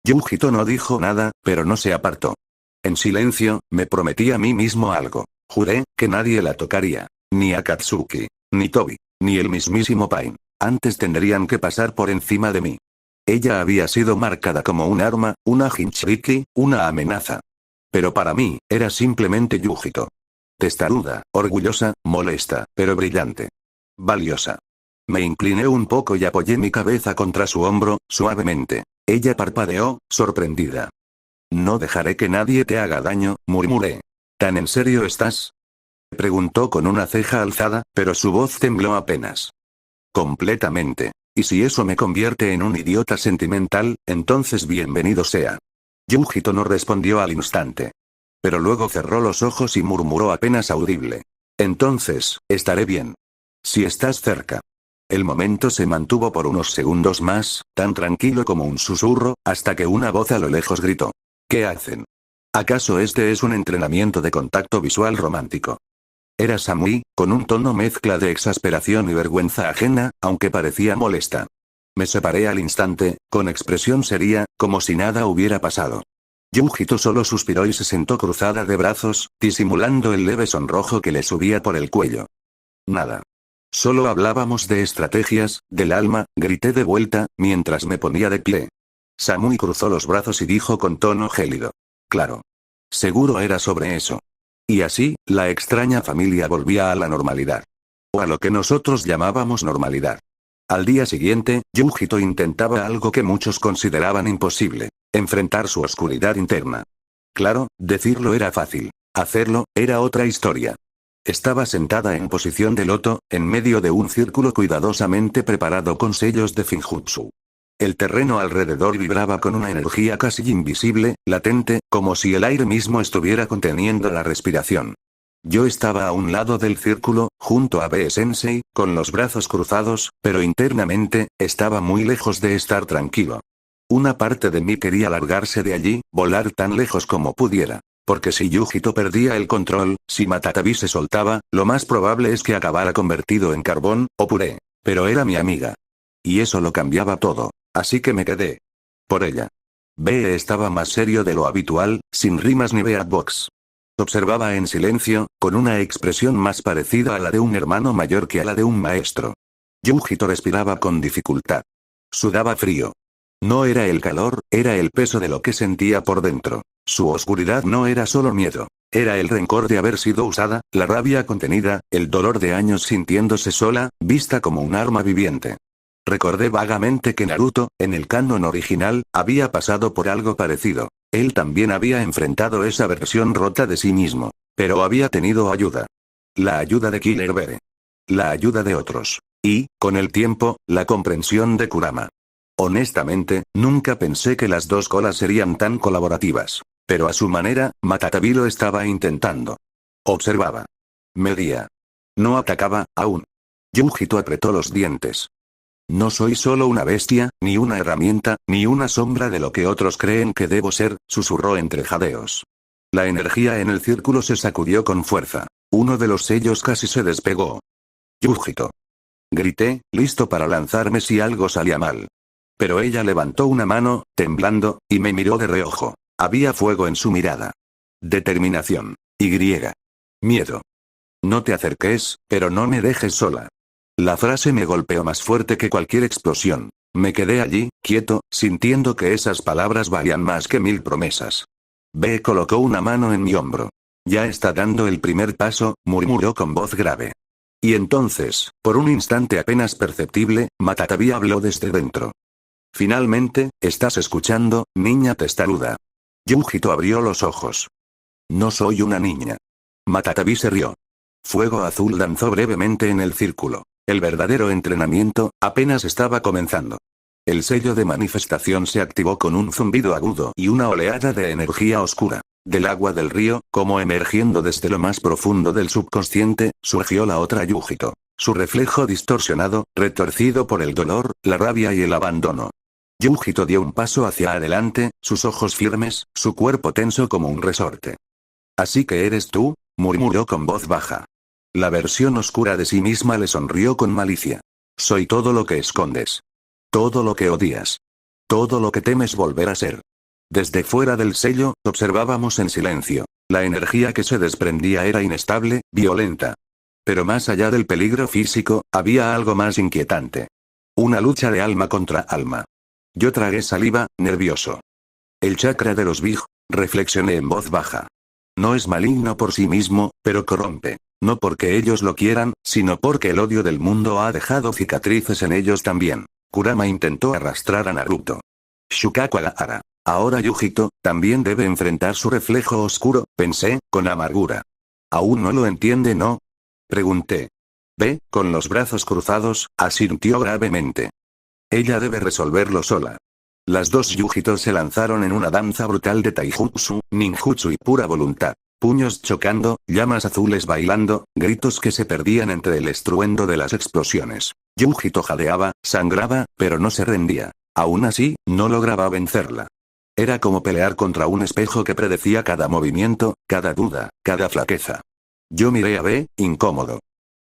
Yujito no dijo nada, pero no se apartó. En silencio, me prometí a mí mismo algo. Juré que nadie la tocaría. Ni Akatsuki, ni Tobi, ni el mismísimo Pain. Antes tendrían que pasar por encima de mí. Ella había sido marcada como un arma, una Jinchuriki, una amenaza. Pero para mí, era simplemente Yujito. Testaruda, orgullosa, molesta, pero brillante. Valiosa. Me incliné un poco y apoyé mi cabeza contra su hombro, suavemente. Ella parpadeó, sorprendida. No dejaré que nadie te haga daño, murmuré. ¿Tan en serio estás? Preguntó con una ceja alzada, pero su voz tembló apenas. Completamente. Y si eso me convierte en un idiota sentimental, entonces bienvenido sea. Yujito no respondió al instante. Pero luego cerró los ojos y murmuró apenas audible. Entonces, estaré bien. Si estás cerca. El momento se mantuvo por unos segundos más, tan tranquilo como un susurro, hasta que una voz a lo lejos gritó. ¿Qué hacen? ¿Acaso este es un entrenamiento de contacto visual romántico? Era Samui, con un tono mezcla de exasperación y vergüenza ajena, aunque parecía molesta. Me separé al instante, con expresión seria, como si nada hubiera pasado. Yujito solo suspiró y se sentó cruzada de brazos, disimulando el leve sonrojo que le subía por el cuello. Nada. Solo hablábamos de estrategias, del alma, grité de vuelta, mientras me ponía de pie. Samui cruzó los brazos y dijo con tono gélido. Claro. Seguro era sobre eso. Y así, la extraña familia volvía a la normalidad. O a lo que nosotros llamábamos normalidad. Al día siguiente, Yujito intentaba algo que muchos consideraban imposible. Enfrentar su oscuridad interna. Claro, decirlo era fácil. Hacerlo, era otra historia. Estaba sentada en posición de loto, en medio de un círculo cuidadosamente preparado con sellos de Finjutsu. El terreno alrededor vibraba con una energía casi invisible, latente, como si el aire mismo estuviera conteniendo la respiración. Yo estaba a un lado del círculo, junto a B-sensei, con los brazos cruzados, pero internamente, estaba muy lejos de estar tranquilo. Una parte de mí quería largarse de allí, volar tan lejos como pudiera. Porque si Yujito perdía el control, si Matatabi se soltaba, lo más probable es que acabara convertido en carbón, o puré. Pero era mi amiga. Y eso lo cambiaba todo. Así que me quedé. Por ella. B estaba más serio de lo habitual, sin rimas ni beatbox. Observaba en silencio, con una expresión más parecida a la de un hermano mayor que a la de un maestro. Yujito respiraba con dificultad. Sudaba frío. No era el calor, era el peso de lo que sentía por dentro. Su oscuridad no era solo miedo. Era el rencor de haber sido usada, la rabia contenida, el dolor de años sintiéndose sola, vista como un arma viviente. Recordé vagamente que Naruto, en el canon original, había pasado por algo parecido. Él también había enfrentado esa versión rota de sí mismo. Pero había tenido ayuda. La ayuda de Killer Bee. La ayuda de otros. Y, con el tiempo, la comprensión de Kurama. Honestamente, nunca pensé que las dos colas serían tan colaborativas. Pero a su manera, Matatabi lo estaba intentando. Observaba. Medía. No atacaba, aún. Yujito apretó los dientes. No soy solo una bestia, ni una herramienta, ni una sombra de lo que otros creen que debo ser, susurró entre jadeos. La energía en el círculo se sacudió con fuerza. Uno de los sellos casi se despegó. Yujito. Grité, listo para lanzarme si algo salía mal. Pero ella levantó una mano, temblando, y me miró de reojo. Había fuego en su mirada. Determinación. Y. Miedo. No te acerques, pero no me dejes sola. La frase me golpeó más fuerte que cualquier explosión. Me quedé allí, quieto, sintiendo que esas palabras valían más que 1000 promesas. B colocó una mano en mi hombro. Ya está dando el primer paso, murmuró con voz grave. Y entonces, por un instante apenas perceptible, Matatabi habló desde dentro. Finalmente, ¿estás escuchando, niña testaruda? Yujito abrió los ojos. No soy una niña. Matatabi se rió. Fuego azul danzó brevemente en el círculo. El verdadero entrenamiento apenas estaba comenzando. El sello de manifestación se activó con un zumbido agudo y una oleada de energía oscura. Del agua del río, como emergiendo desde lo más profundo del subconsciente, surgió la otra Yujito. Su reflejo distorsionado, retorcido por el dolor, la rabia y el abandono. Yujito dio un paso hacia adelante, sus ojos firmes, su cuerpo tenso como un resorte. ¿Así que eres tú? Murmuró con voz baja. La versión oscura de sí misma le sonrió con malicia. Soy todo lo que escondes. Todo lo que odias. Todo lo que temes volver a ser. Desde fuera del sello, observábamos en silencio. La energía que se desprendía era inestable, violenta. Pero más allá del peligro físico, había algo más inquietante. Una lucha de alma contra alma. Yo tragué saliva, nervioso. El chakra de los Big, reflexioné en voz baja. No es maligno por sí mismo, pero corrompe. No porque ellos lo quieran, sino porque el odio del mundo ha dejado cicatrices en ellos también. Kurama intentó arrastrar a Naruto. Shukaku Gaara. Ahora Yujito, también debe enfrentar su reflejo oscuro, pensé, con amargura. ¿Aún no lo entiende, no? Pregunté. Ve, con los brazos cruzados, asintió gravemente. Ella debe resolverlo sola. Las dos Yujitos se lanzaron en una danza brutal de taijutsu, ninjutsu y pura voluntad. Puños chocando, llamas azules bailando, gritos que se perdían entre el estruendo de las explosiones. Yujito jadeaba, sangraba, pero no se rendía. Aún así, no lograba vencerla. Era como pelear contra un espejo que predecía cada movimiento, cada duda, cada flaqueza. Yo miré a B, incómodo.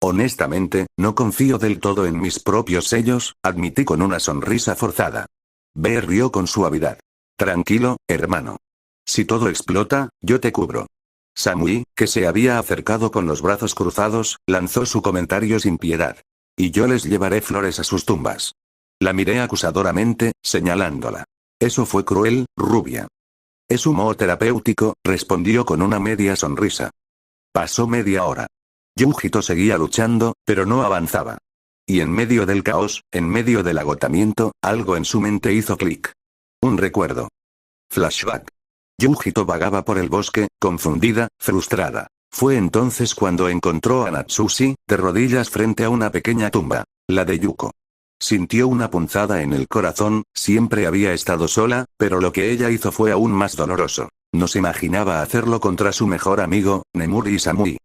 Honestamente, no confío del todo en mis propios sellos, admití con una sonrisa forzada. B rió con suavidad. Tranquilo, hermano. Si todo explota, yo te cubro. Samui, que se había acercado con los brazos cruzados, lanzó su comentario sin piedad. Y yo les llevaré flores a sus tumbas. La miré acusadoramente, señalándola. Eso fue cruel, rubia. Es humor terapéutico, respondió con una media sonrisa. Pasó media hora. Yujito seguía luchando, pero no avanzaba. Y en medio del caos, en medio del agotamiento, algo en su mente hizo clic. Un recuerdo. Flashback. Yujito vagaba por el bosque, confundida, frustrada. Fue entonces cuando encontró a Natsushi, de rodillas frente a una pequeña tumba, la de Yuko. Sintió una punzada en el corazón, siempre había estado sola, pero lo que ella hizo fue aún más doloroso. No se imaginaba hacerlo contra su mejor amigo, Nemuri y Samui.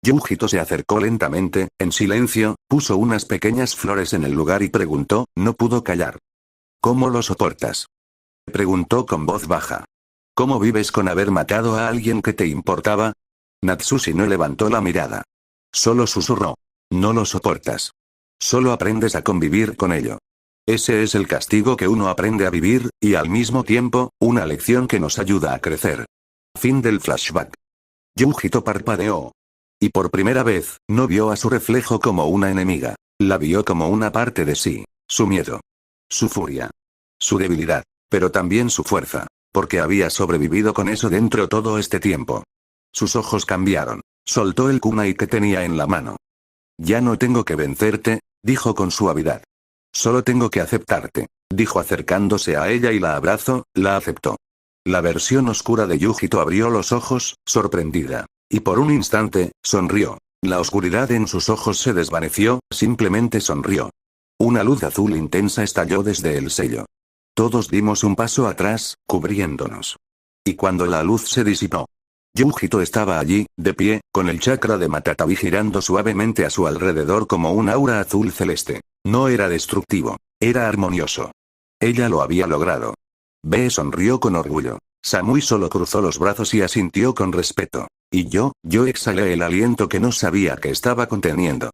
Yujito se acercó lentamente, en silencio, puso unas pequeñas flores en el lugar y preguntó, no pudo callar. ¿Cómo lo soportas? Preguntó con voz baja. ¿Cómo vives con haber matado a alguien que te importaba? Natsushi no levantó la mirada. Solo susurró. No lo soportas. Solo aprendes a convivir con ello. Ese es el castigo que uno aprende a vivir, y al mismo tiempo, una lección que nos ayuda a crecer. Fin del flashback. Yujito parpadeó. Y por primera vez, no vio a su reflejo como una enemiga. La vio como una parte de sí. Su miedo. Su furia. Su debilidad. Pero también su fuerza. Porque había sobrevivido con eso dentro todo este tiempo. Sus ojos cambiaron. Soltó el kunai que tenía en la mano. Ya no tengo que vencerte, dijo con suavidad. Solo tengo que aceptarte, dijo acercándose a ella y la abrazó, la aceptó. La versión oscura de Yujito abrió los ojos, sorprendida. Y por un instante, sonrió. La oscuridad en sus ojos se desvaneció, simplemente sonrió. Una luz azul intensa estalló desde el sello. Todos dimos un paso atrás, cubriéndonos. Y cuando la luz se disipó, Yujito estaba allí, de pie, con el chakra de Matatabi girando suavemente a su alrededor como un aura azul celeste. No era destructivo, era armonioso. Ella lo había logrado. B sonrió con orgullo. Samui solo cruzó los brazos y asintió con respeto. Y yo exhalé el aliento que no sabía que estaba conteniendo.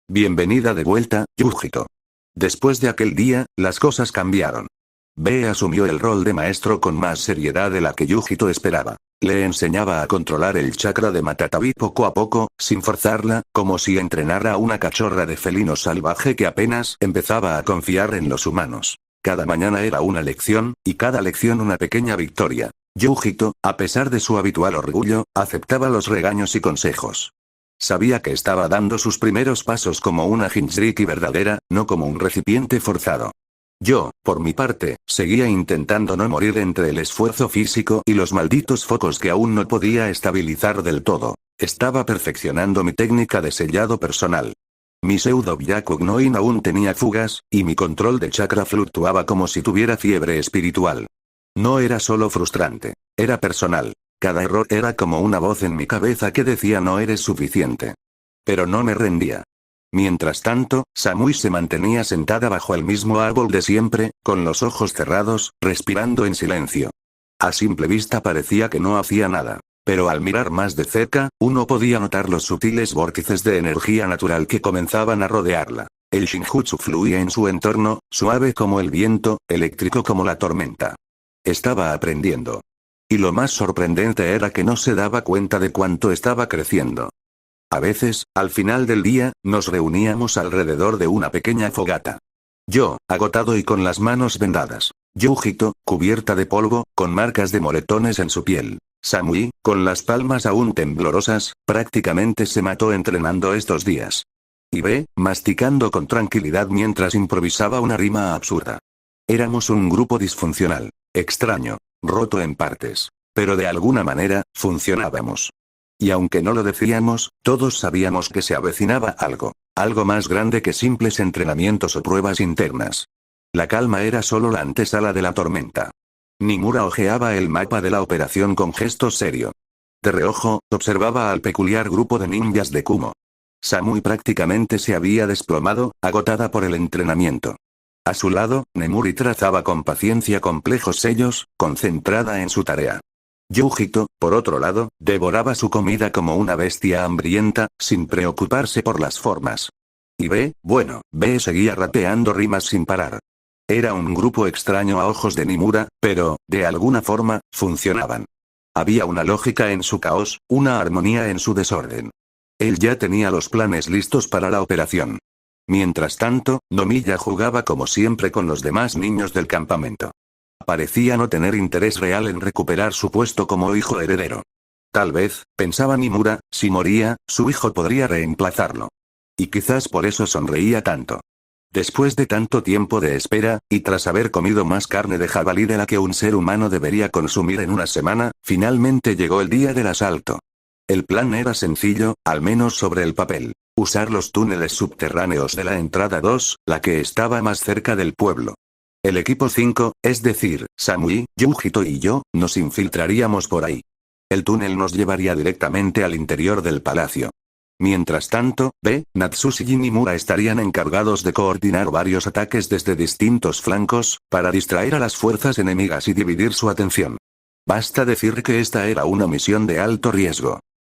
Bienvenida de vuelta, Yujito. Después de aquel día, las cosas cambiaron. B asumió el rol de maestro con más seriedad de la que Yujito esperaba. Le enseñaba a controlar el chakra de Matatabi poco a poco, sin forzarla, como si entrenara a una cachorra de felino salvaje que apenas empezaba a confiar en los humanos. Cada mañana era una lección, y cada lección una pequeña victoria. Yujito, a pesar de su habitual orgullo, aceptaba los regaños y consejos. Sabía que estaba dando sus primeros pasos como una Jinchuriki verdadera, no como un recipiente forzado. Yo, por mi parte, seguía intentando no morir entre el esfuerzo físico y los malditos focos que aún no podía estabilizar del todo. Estaba perfeccionando mi técnica de sellado personal. Mi pseudo Byakugnoin aún tenía fugas, y mi control de chakra fluctuaba como si tuviera fiebre espiritual. No era solo frustrante, era personal. Cada error era como una voz en mi cabeza que decía no eres suficiente. Pero no me rendía. Mientras tanto, Samui se mantenía sentada bajo el mismo árbol de siempre, con los ojos cerrados, respirando en silencio. A simple vista parecía que no hacía nada. Pero al mirar más de cerca, uno podía notar los sutiles vórtices de energía natural que comenzaban a rodearla. El Shinjutsu fluía en su entorno, suave como el viento, eléctrico como la tormenta. Estaba aprendiendo. Y lo más sorprendente era que no se daba cuenta de cuánto estaba creciendo. A veces, al final del día, nos reuníamos alrededor de una pequeña fogata. Yo, agotado y con las manos vendadas. Yujito, cubierta de polvo, con marcas de moretones en su piel. Samui, con las palmas aún temblorosas, prácticamente se mató entrenando estos días. Y B, masticando con tranquilidad mientras improvisaba una rima absurda. Éramos un grupo disfuncional, extraño, roto en partes. Pero de alguna manera, funcionábamos. Y aunque no lo decíamos, todos sabíamos que se avecinaba algo. Algo más grande que simples entrenamientos o pruebas internas. La calma era solo la antesala de la tormenta. Nimura hojeaba el mapa de la operación con gesto serio. De reojo, observaba al peculiar grupo de ninjas de Kumo. Samui prácticamente se había desplomado, agotada por el entrenamiento. A su lado, Nemuri trazaba con paciencia complejos sellos, concentrada en su tarea. Yujito, por otro lado, devoraba su comida como una bestia hambrienta, sin preocuparse por las formas. Y B seguía rapeando rimas sin parar. Era un grupo extraño a ojos de Nimura, pero, de alguna forma, funcionaban. Había una lógica en su caos, una armonía en su desorden. Él ya tenía los planes listos para la operación. Mientras tanto, Nomiya jugaba como siempre con los demás niños del campamento. Parecía no tener interés real en recuperar su puesto como hijo heredero. Tal vez, pensaba Nimura, si moría, su hijo podría reemplazarlo. Y quizás por eso sonreía tanto. Después de tanto tiempo de espera, y tras haber comido más carne de jabalí de la que un ser humano debería consumir en una semana, finalmente llegó el día del asalto. El plan era sencillo, al menos sobre el papel. Usar los túneles subterráneos de la entrada 2, la que estaba más cerca del pueblo. El equipo 5, es decir, Samui, Yujito y yo, nos infiltraríamos por ahí. El túnel nos llevaría directamente al interior del palacio. Mientras tanto, B, Natsushi y Nimura estarían encargados de coordinar varios ataques desde distintos flancos, para distraer a las fuerzas enemigas y dividir su atención. Basta decir que esta era una misión de alto riesgo.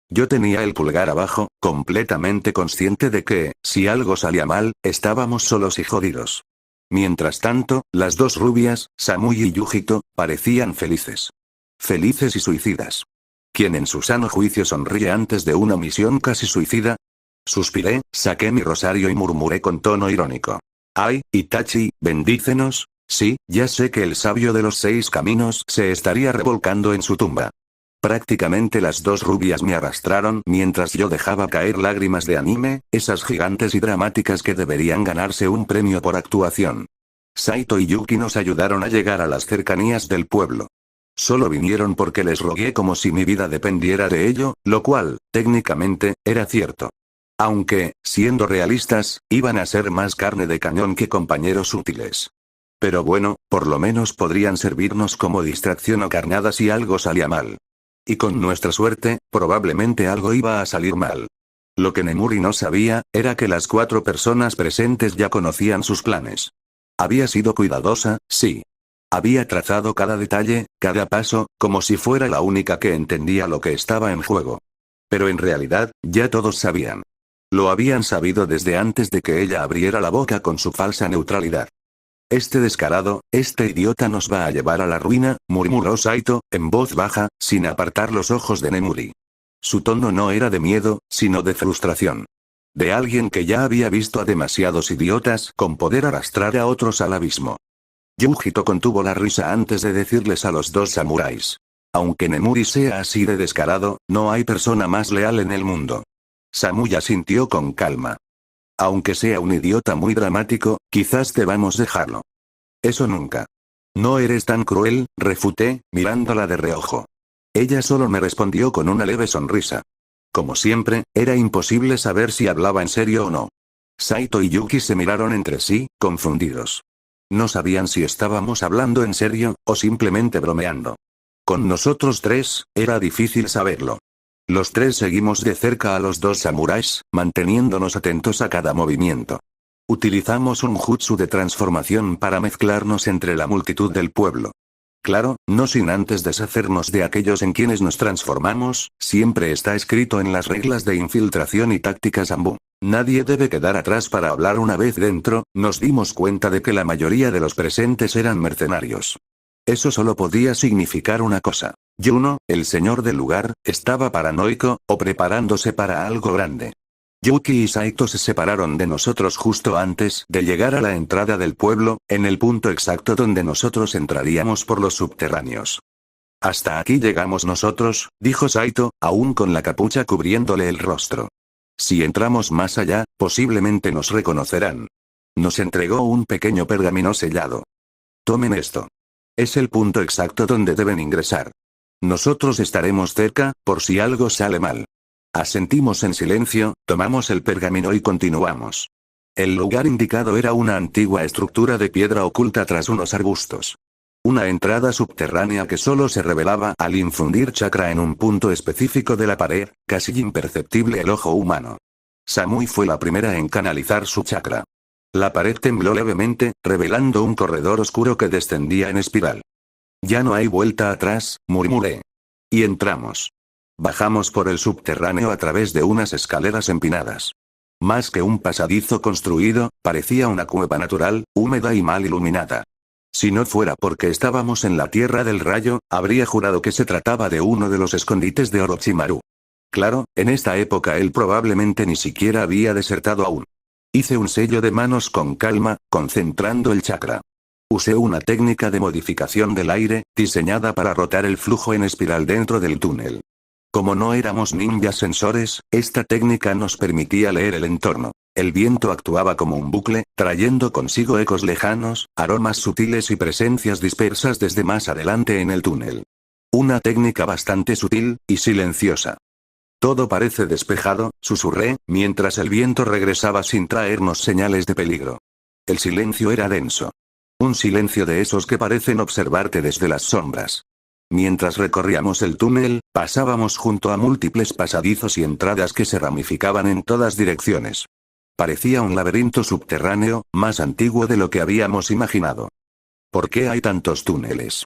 Yo tenía el pulgar abajo, completamente consciente de que, si algo salía mal, estábamos solos y jodidos. Mientras tanto, las dos rubias, Samui y Yujito, parecían felices. Felices y suicidas. ¿Quién en su sano juicio sonríe antes de una misión casi suicida? Suspiré, saqué mi rosario y murmuré con tono irónico. Ay, Itachi, bendícenos. Sí, ya sé que el sabio de los 6 caminos se estaría revolcando en su tumba. Prácticamente las dos rubias me arrastraron mientras yo dejaba caer lágrimas de anime, esas gigantes y dramáticas que deberían ganarse un premio por actuación. Saito y Yuki nos ayudaron a llegar a las cercanías del pueblo. Solo vinieron porque les rogué como si mi vida dependiera de ello, lo cual, técnicamente, era cierto. Aunque, siendo realistas, iban a ser más carne de cañón que compañeros útiles. Pero bueno, por lo menos podrían servirnos como distracción o carnada si algo salía mal. Y con nuestra suerte, probablemente algo iba a salir mal. Lo que Nemuri no sabía, era que las 4 personas presentes ya conocían sus planes. Había sido cuidadosa, sí. Había trazado cada detalle, cada paso, como si fuera la única que entendía lo que estaba en juego. Pero en realidad, ya todos sabían. Lo habían sabido desde antes de que ella abriera la boca con su falsa neutralidad. Este descarado, este idiota nos va a llevar a la ruina, murmuró Saito, en voz baja, sin apartar los ojos de Nemuri. Su tono no era de miedo, sino de frustración. De alguien que ya había visto a demasiados idiotas con poder arrastrar a otros al abismo. Yujito contuvo la risa antes de decirles a los dos samuráis. Aunque Nemuri sea así de descarado, no hay persona más leal en el mundo. Samuya sintió con calma. Aunque sea un idiota muy dramático, quizás debamos dejarlo. Eso nunca. No eres tan cruel, refuté, mirándola de reojo. Ella solo me respondió con una leve sonrisa. Como siempre, era imposible saber si hablaba en serio o no. Saito y Yuki se miraron entre sí, confundidos. No sabían si estábamos hablando en serio, o simplemente bromeando. Con nosotros tres, era difícil saberlo. Los tres seguimos de cerca a los dos samuráis, manteniéndonos atentos a cada movimiento. Utilizamos un jutsu de transformación para mezclarnos entre la multitud del pueblo. Claro, no sin antes deshacernos de aquellos en quienes nos transformamos, siempre está escrito en las reglas de infiltración y tácticas Ambu. Nadie debe quedar atrás para hablar. Una vez dentro, nos dimos cuenta de que la mayoría de los presentes eran mercenarios. Eso solo podía significar una cosa. Yuno, el señor del lugar, estaba paranoico, o preparándose para algo grande. Yuki y Saito se separaron de nosotros justo antes de llegar a la entrada del pueblo, en el punto exacto donde nosotros entraríamos por los subterráneos. Hasta aquí llegamos nosotros, dijo Saito, aún con la capucha cubriéndole el rostro. Si entramos más allá, posiblemente nos reconocerán. Nos entregó un pequeño pergamino sellado. Tomen esto. Es el punto exacto donde deben ingresar. Nosotros estaremos cerca, por si algo sale mal. Asentimos en silencio, tomamos el pergamino y continuamos. El lugar indicado era una antigua estructura de piedra oculta tras unos arbustos. Una entrada subterránea que solo se revelaba al infundir chakra en un punto específico de la pared, casi imperceptible al ojo humano. Samui fue la primera en canalizar su chakra. La pared tembló levemente, revelando un corredor oscuro que descendía en espiral. Ya no hay vuelta atrás, murmuré. Y entramos. Bajamos por el subterráneo a través de unas escaleras empinadas. Más que un pasadizo construido, parecía una cueva natural, húmeda y mal iluminada. Si no fuera porque estábamos en la Tierra del Rayo, habría jurado que se trataba de uno de los escondites de Orochimaru. Claro, en esta época él probablemente ni siquiera había desertado aún. Hice un sello de manos con calma, concentrando el chakra. Usé una técnica de modificación del aire, diseñada para rotar el flujo en espiral dentro del túnel. Como no éramos ninjas sensores, esta técnica nos permitía leer el entorno. El viento actuaba como un bucle, trayendo consigo ecos lejanos, aromas sutiles y presencias dispersas desde más adelante en el túnel. Una técnica bastante sutil, y silenciosa. Todo parece despejado, susurré, mientras el viento regresaba sin traernos señales de peligro. El silencio era denso. Un silencio de esos que parecen observarte desde las sombras. Mientras recorríamos el túnel, pasábamos junto a múltiples pasadizos y entradas que se ramificaban en todas direcciones. Parecía un laberinto subterráneo, más antiguo de lo que habíamos imaginado. ¿Por qué hay tantos túneles?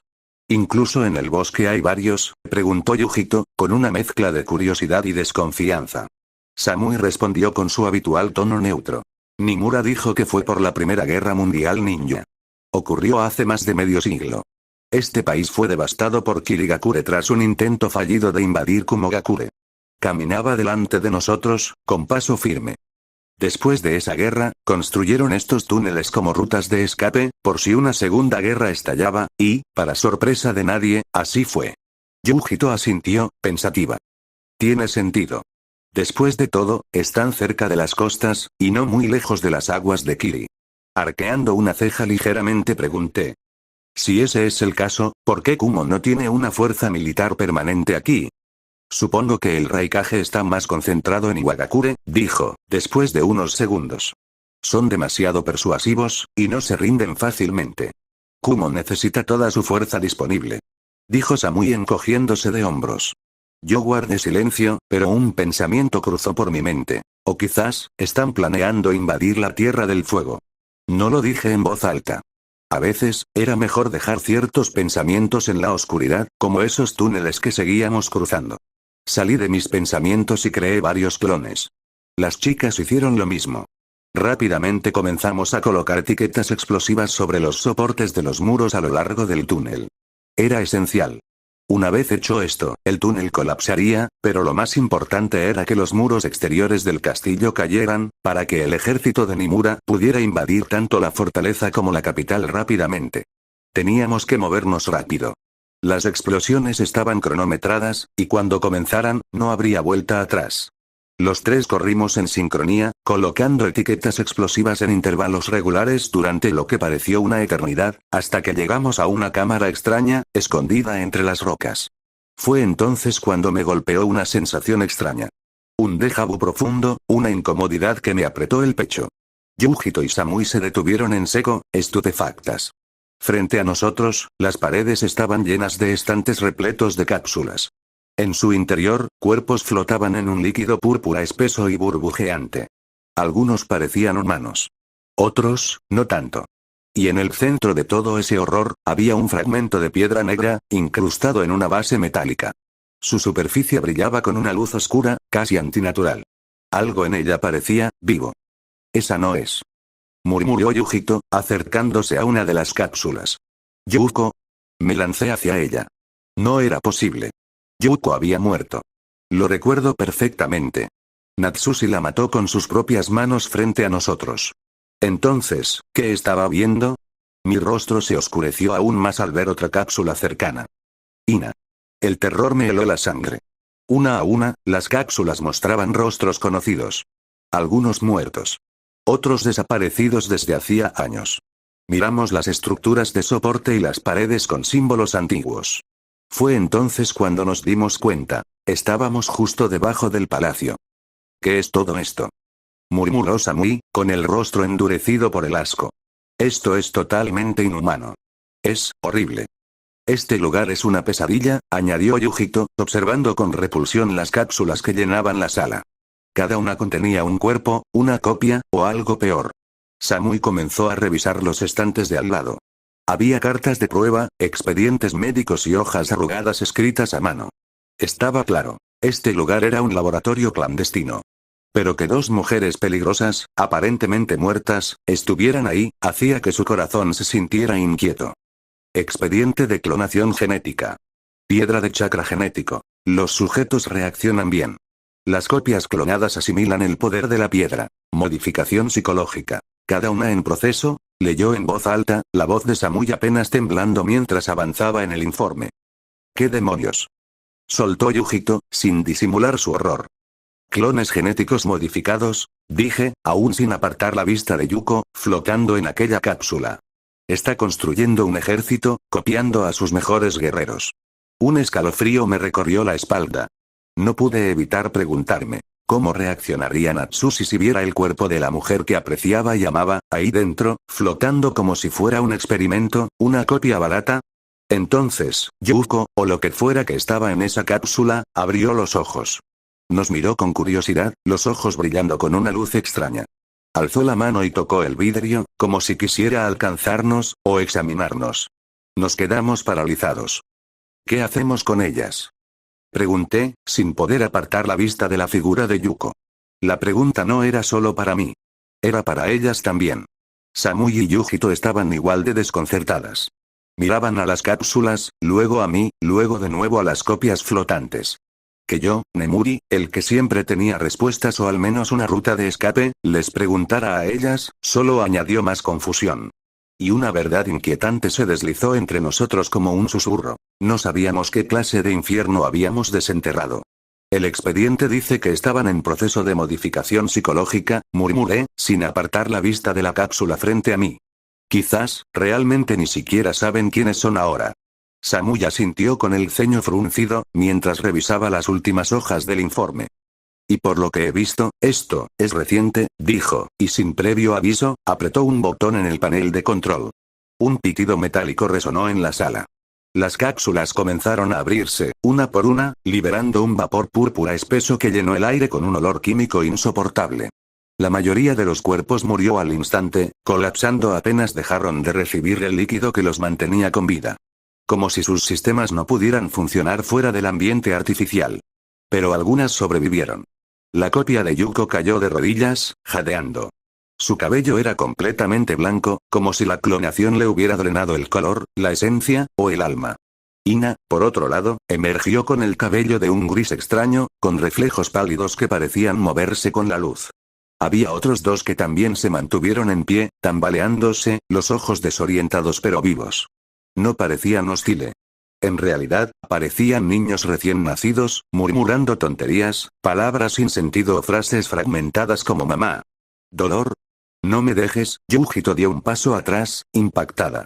Incluso en el bosque hay varios, preguntó Yujito, con una mezcla de curiosidad y desconfianza. Samui respondió con su habitual tono neutro. Nimura dijo que fue por la Primera Guerra Mundial Ninja. Ocurrió hace más de medio siglo. Este país fue devastado por Kirigakure tras un intento fallido de invadir Kumogakure. Caminaba delante de nosotros, con paso firme. Después de esa guerra, construyeron estos túneles como rutas de escape, por si una segunda guerra estallaba, y, para sorpresa de nadie, así fue. Yujito asintió, pensativa. Tiene sentido. Después de todo, están cerca de las costas, y no muy lejos de las aguas de Kiri. Arqueando una ceja ligeramente pregunté. Si ese es el caso, ¿por qué Kumo no tiene una fuerza militar permanente aquí? Supongo que el Raikage está más concentrado en Iwagakure, dijo, después de unos segundos. Son demasiado persuasivos, y no se rinden fácilmente. Kumo necesita toda su fuerza disponible. Dijo Samui encogiéndose de hombros. Yo guardé silencio, pero un pensamiento cruzó por mi mente. O quizás, están planeando invadir la Tierra del Fuego. No lo dije en voz alta. A veces, era mejor dejar ciertos pensamientos en la oscuridad, como esos túneles que seguíamos cruzando. Salí de mis pensamientos y creé varios clones. Las chicas hicieron lo mismo. Rápidamente comenzamos a colocar etiquetas explosivas sobre los soportes de los muros a lo largo del túnel. Era esencial. Una vez hecho esto, el túnel colapsaría, pero lo más importante era que los muros exteriores del castillo cayeran, para que el ejército de Nimura pudiera invadir tanto la fortaleza como la capital rápidamente. Teníamos que movernos rápido. Las explosiones estaban cronometradas, y cuando comenzaran, no habría vuelta atrás. Los tres corrimos en sincronía, colocando etiquetas explosivas en intervalos regulares durante lo que pareció una eternidad, hasta que llegamos a una cámara extraña, escondida entre las rocas. Fue entonces cuando me golpeó una sensación extraña. Un déjà vu profundo, una incomodidad que me apretó el pecho. Yujito y Samui se detuvieron en seco, estupefactas. Frente a nosotros, las paredes estaban llenas de estantes repletos de cápsulas. En su interior, cuerpos flotaban en un líquido púrpura espeso y burbujeante. Algunos parecían humanos. Otros, no tanto. Y en el centro de todo ese horror, había un fragmento de piedra negra, incrustado en una base metálica. Su superficie brillaba con una luz oscura, casi antinatural. Algo en ella parecía vivo. Esa no es. Murmuró Yujito, acercándose a una de las cápsulas. Yuko. Me lancé hacia ella. No era posible. Yuko había muerto. Lo recuerdo perfectamente. Natsushi la mató con sus propias manos frente a nosotros. Entonces, ¿qué estaba viendo? Mi rostro se oscureció aún más al ver otra cápsula cercana. Ina. El terror me heló la sangre. Una a una, las cápsulas mostraban rostros conocidos. Algunos muertos. Otros desaparecidos desde hacía años. Miramos las estructuras de soporte y las paredes con símbolos antiguos. Fue entonces cuando nos dimos cuenta. Estábamos justo debajo del palacio. ¿Qué es todo esto? Murmuró Samui, con el rostro endurecido por el asco. Esto es totalmente inhumano. Es horrible. Este lugar es una pesadilla, añadió Yujito, observando con repulsión las cápsulas que llenaban la sala. Cada una contenía un cuerpo, una copia, o algo peor. Samui comenzó a revisar los estantes de al lado. Había cartas de prueba, expedientes médicos y hojas arrugadas escritas a mano. Estaba claro. Este lugar era un laboratorio clandestino. Pero que dos mujeres peligrosas, aparentemente muertas, estuvieran ahí, hacía que su corazón se sintiera inquieto. Expediente de clonación genética. Piedra de chakra genético. Los sujetos reaccionan bien. Las copias clonadas asimilan el poder de la piedra. Modificación psicológica. Cada una en proceso, leyó en voz alta, la voz de Samui apenas temblando mientras avanzaba en el informe. ¿Qué demonios? Soltó Yujito, sin disimular su horror. Clones genéticos modificados, dije, aún sin apartar la vista de Yuko, flotando en aquella cápsula. Está construyendo un ejército, copiando a sus mejores guerreros. Un escalofrío me recorrió la espalda. No pude evitar preguntarme, ¿cómo reaccionaría Natsushi si viera el cuerpo de la mujer que apreciaba y amaba, ahí dentro, flotando como si fuera un experimento, una copia barata? Entonces, Yuko, o lo que fuera que estaba en esa cápsula, abrió los ojos. Nos miró con curiosidad, los ojos brillando con una luz extraña. Alzó la mano y tocó el vidrio, como si quisiera alcanzarnos, o examinarnos. Nos quedamos paralizados. ¿Qué hacemos con ellas? Pregunté, sin poder apartar la vista de la figura de Yuko. La pregunta no era solo para mí. Era para ellas también. Samui y Yujito estaban igual de desconcertadas. Miraban a las cápsulas, luego a mí, luego de nuevo a las copias flotantes. Que yo, Nemuri, el que siempre tenía respuestas o al menos una ruta de escape, les preguntara a ellas, solo añadió más confusión. Y una verdad inquietante se deslizó entre nosotros como un susurro. No sabíamos qué clase de infierno habíamos desenterrado. El expediente dice que estaban en proceso de modificación psicológica, murmuré, sin apartar la vista de la cápsula frente a mí. Quizás, realmente ni siquiera saben quiénes son ahora. Samui asintió con el ceño fruncido, mientras revisaba las últimas hojas del informe. Y por lo que he visto, esto, es reciente, dijo, y sin previo aviso, apretó un botón en el panel de control. Un pitido metálico resonó en la sala. Las cápsulas comenzaron a abrirse, una por una, liberando un vapor púrpura espeso que llenó el aire con un olor químico insoportable. La mayoría de los cuerpos murió al instante, colapsando apenas dejaron de recibir el líquido que los mantenía con vida. Como si sus sistemas no pudieran funcionar fuera del ambiente artificial. Pero algunas sobrevivieron. La copia de Yuko cayó de rodillas, jadeando. Su cabello era completamente blanco, como si la clonación le hubiera drenado el color, la esencia, o el alma. Ina, por otro lado, emergió con el cabello de un gris extraño, con reflejos pálidos que parecían moverse con la luz. Había otros dos que también se mantuvieron en pie, tambaleándose, los ojos desorientados pero vivos. No parecían hostiles. En realidad, parecían niños recién nacidos, murmurando tonterías, palabras sin sentido o frases fragmentadas como mamá. ¿Dolor? No me dejes. Yujito dio un paso atrás, impactada.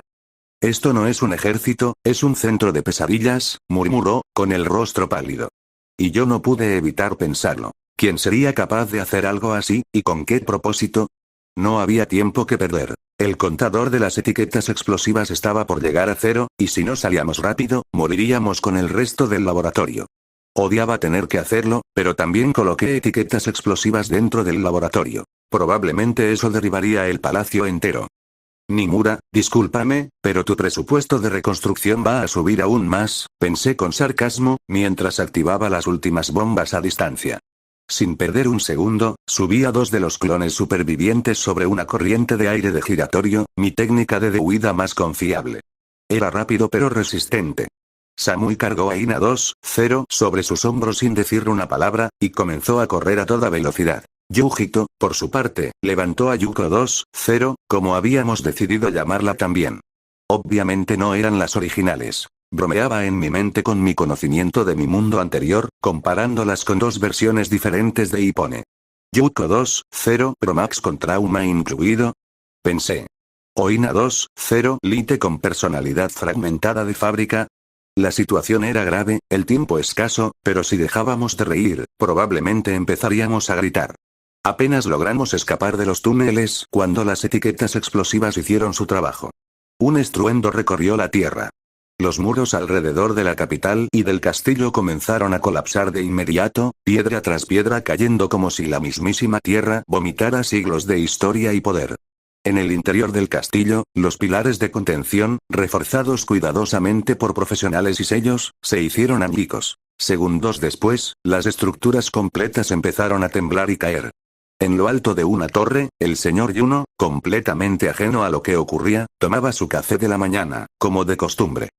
Esto no es un ejército, es un centro de pesadillas, murmuró, con el rostro pálido. Y yo no pude evitar pensarlo. ¿Quién sería capaz de hacer algo así, y con qué propósito? No había tiempo que perder. El contador de las etiquetas explosivas estaba por llegar a cero, y si no salíamos rápido, moriríamos con el resto del laboratorio. Odiaba tener que hacerlo, pero también coloqué etiquetas explosivas dentro del laboratorio. Probablemente eso derribaría el palacio entero. Nimura, discúlpame, pero tu presupuesto de reconstrucción va a subir aún más, pensé con sarcasmo, mientras activaba las últimas bombas a distancia. Sin perder un segundo, subí a dos de los clones supervivientes sobre una corriente de aire de giratorio, mi técnica de huida más confiable. Era rápido pero resistente. Samui cargó a Ina 2-0 sobre sus hombros sin decir una palabra, y comenzó a correr a toda velocidad. Yujito, por su parte, levantó a Yuko 2-0, como habíamos decidido llamarla también. Obviamente no eran las originales. Bromeaba en mi mente con mi conocimiento de mi mundo anterior, comparándolas con dos versiones diferentes de Ipone. Yuko 2-0 Pro Max con trauma incluido. Pensé. Oina 2-0 Lite con personalidad fragmentada de fábrica. La situación era grave, el tiempo escaso, pero si dejábamos de reír, probablemente empezaríamos a gritar. Apenas logramos escapar de los túneles cuando las etiquetas explosivas hicieron su trabajo. Un estruendo recorrió la tierra. Los muros alrededor de la capital y del castillo comenzaron a colapsar de inmediato, piedra tras piedra cayendo como si la mismísima tierra vomitara siglos de historia y poder. En el interior del castillo, los pilares de contención, reforzados cuidadosamente por profesionales y sellos, se hicieron añicos. Segundos después, las estructuras completas empezaron a temblar y caer. En lo alto de una torre, el señor Yuno, completamente ajeno a lo que ocurría, tomaba su café de la mañana, como de costumbre.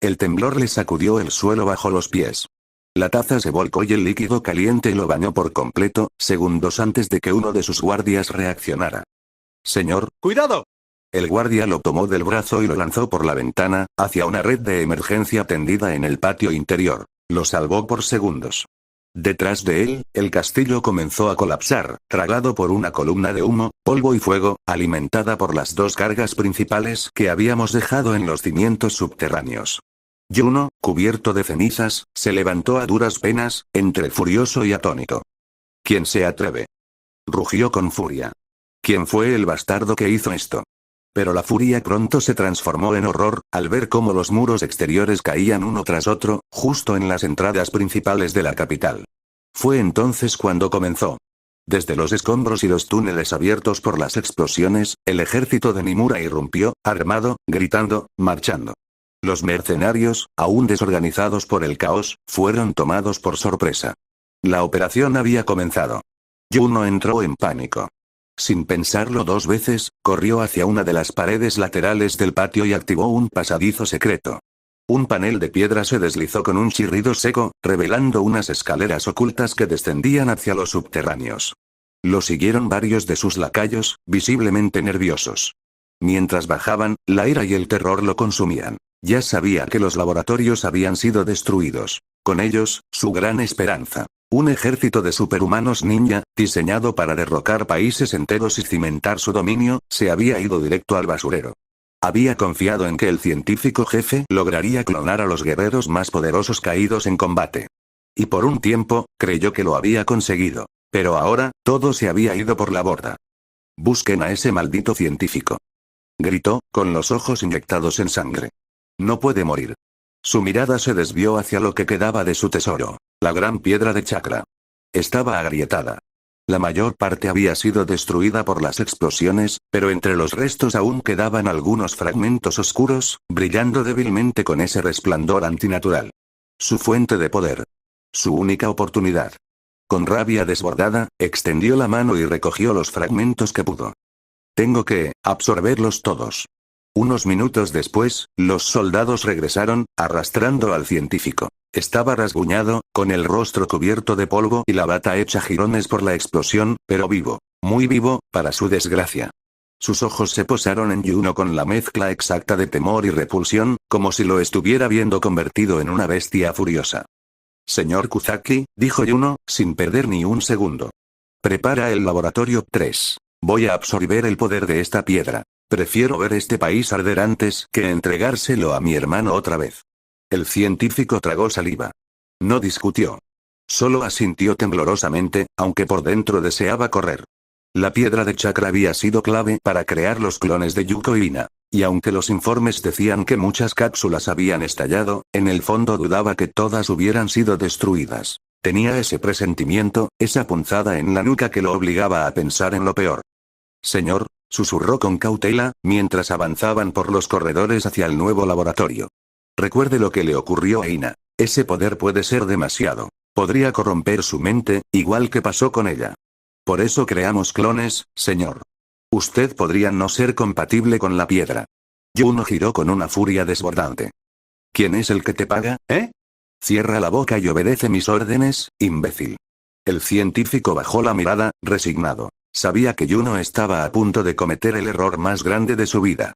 El temblor le sacudió el suelo bajo los pies. La taza se volcó y el líquido caliente lo bañó por completo, segundos antes de que uno de sus guardias reaccionara. Señor, ¡cuidado! El guardia lo tomó del brazo y lo lanzó por la ventana, hacia una red de emergencia tendida en el patio interior. Lo salvó por segundos. Detrás de él, el castillo comenzó a colapsar, tragado por una columna de humo, polvo y fuego, alimentada por las dos cargas principales que habíamos dejado en los cimientos subterráneos. Yuno, cubierto de cenizas, se levantó a duras penas, entre furioso y atónito. ¿Quién se atreve? Rugió con furia. ¿Quién fue el bastardo que hizo esto? Pero la furia pronto se transformó en horror, al ver cómo los muros exteriores caían uno tras otro, justo en las entradas principales de la capital. Fue entonces cuando comenzó. Desde los escombros y los túneles abiertos por las explosiones, el ejército de Nimura irrumpió, armado, gritando, marchando. Los mercenarios, aún desorganizados por el caos, fueron tomados por sorpresa. La operación había comenzado. Yuno entró en pánico. Sin pensarlo dos veces, corrió hacia una de las paredes laterales del patio y activó un pasadizo secreto. Un panel de piedra se deslizó con un chirrido seco, revelando unas escaleras ocultas que descendían hacia los subterráneos. Lo siguieron varios de sus lacayos, visiblemente nerviosos. Mientras bajaban, la ira y el terror lo consumían. Ya sabía que los laboratorios habían sido destruidos. Con ellos, su gran esperanza. Un ejército de superhumanos ninja, diseñado para derrocar países enteros y cimentar su dominio, se había ido directo al basurero. Había confiado en que el científico jefe lograría clonar a los guerreros más poderosos caídos en combate. Y por un tiempo, creyó que lo había conseguido. Pero ahora, todo se había ido por la borda. Busquen a ese maldito científico. Gritó, con los ojos inyectados en sangre. No puede morir. Su mirada se desvió hacia lo que quedaba de su tesoro, la gran piedra de chakra. Estaba agrietada. La mayor parte había sido destruida por las explosiones, pero entre los restos aún quedaban algunos fragmentos oscuros, brillando débilmente con ese resplandor antinatural. Su fuente de poder. Su única oportunidad. Con rabia desbordada, extendió la mano y recogió los fragmentos que pudo. Tengo que absorberlos todos. Unos minutos después, los soldados regresaron, arrastrando al científico. Estaba rasguñado, con el rostro cubierto de polvo y la bata hecha jirones por la explosión, pero vivo. Muy vivo, para su desgracia. Sus ojos se posaron en Yuno con la mezcla exacta de temor y repulsión, como si lo estuviera viendo convertido en una bestia furiosa. Señor Kuzaki, dijo Yuno, sin perder ni un segundo. Prepara el laboratorio 3. Voy a absorber el poder de esta piedra. Prefiero ver este país arder antes que entregárselo a mi hermano otra vez. El científico tragó saliva. No discutió. Solo asintió temblorosamente, aunque por dentro deseaba correr. La piedra de chakra había sido clave para crear los clones de Yuko y Ina. Y aunque los informes decían que muchas cápsulas habían estallado, en el fondo dudaba que todas hubieran sido destruidas. Tenía ese presentimiento, esa punzada en la nuca que lo obligaba a pensar en lo peor. Señor, susurró con cautela, mientras avanzaban por los corredores hacia el nuevo laboratorio. Recuerde lo que le ocurrió a Ina. Ese poder puede ser demasiado. Podría corromper su mente, igual que pasó con ella. Por eso creamos clones, señor. Usted podría no ser compatible con la piedra. Yuno giró con una furia desbordante. ¿Quién es el que te paga, eh? Cierra la boca y obedece mis órdenes, imbécil. El científico bajó la mirada, resignado. Sabía que Yuno estaba a punto de cometer el error más grande de su vida.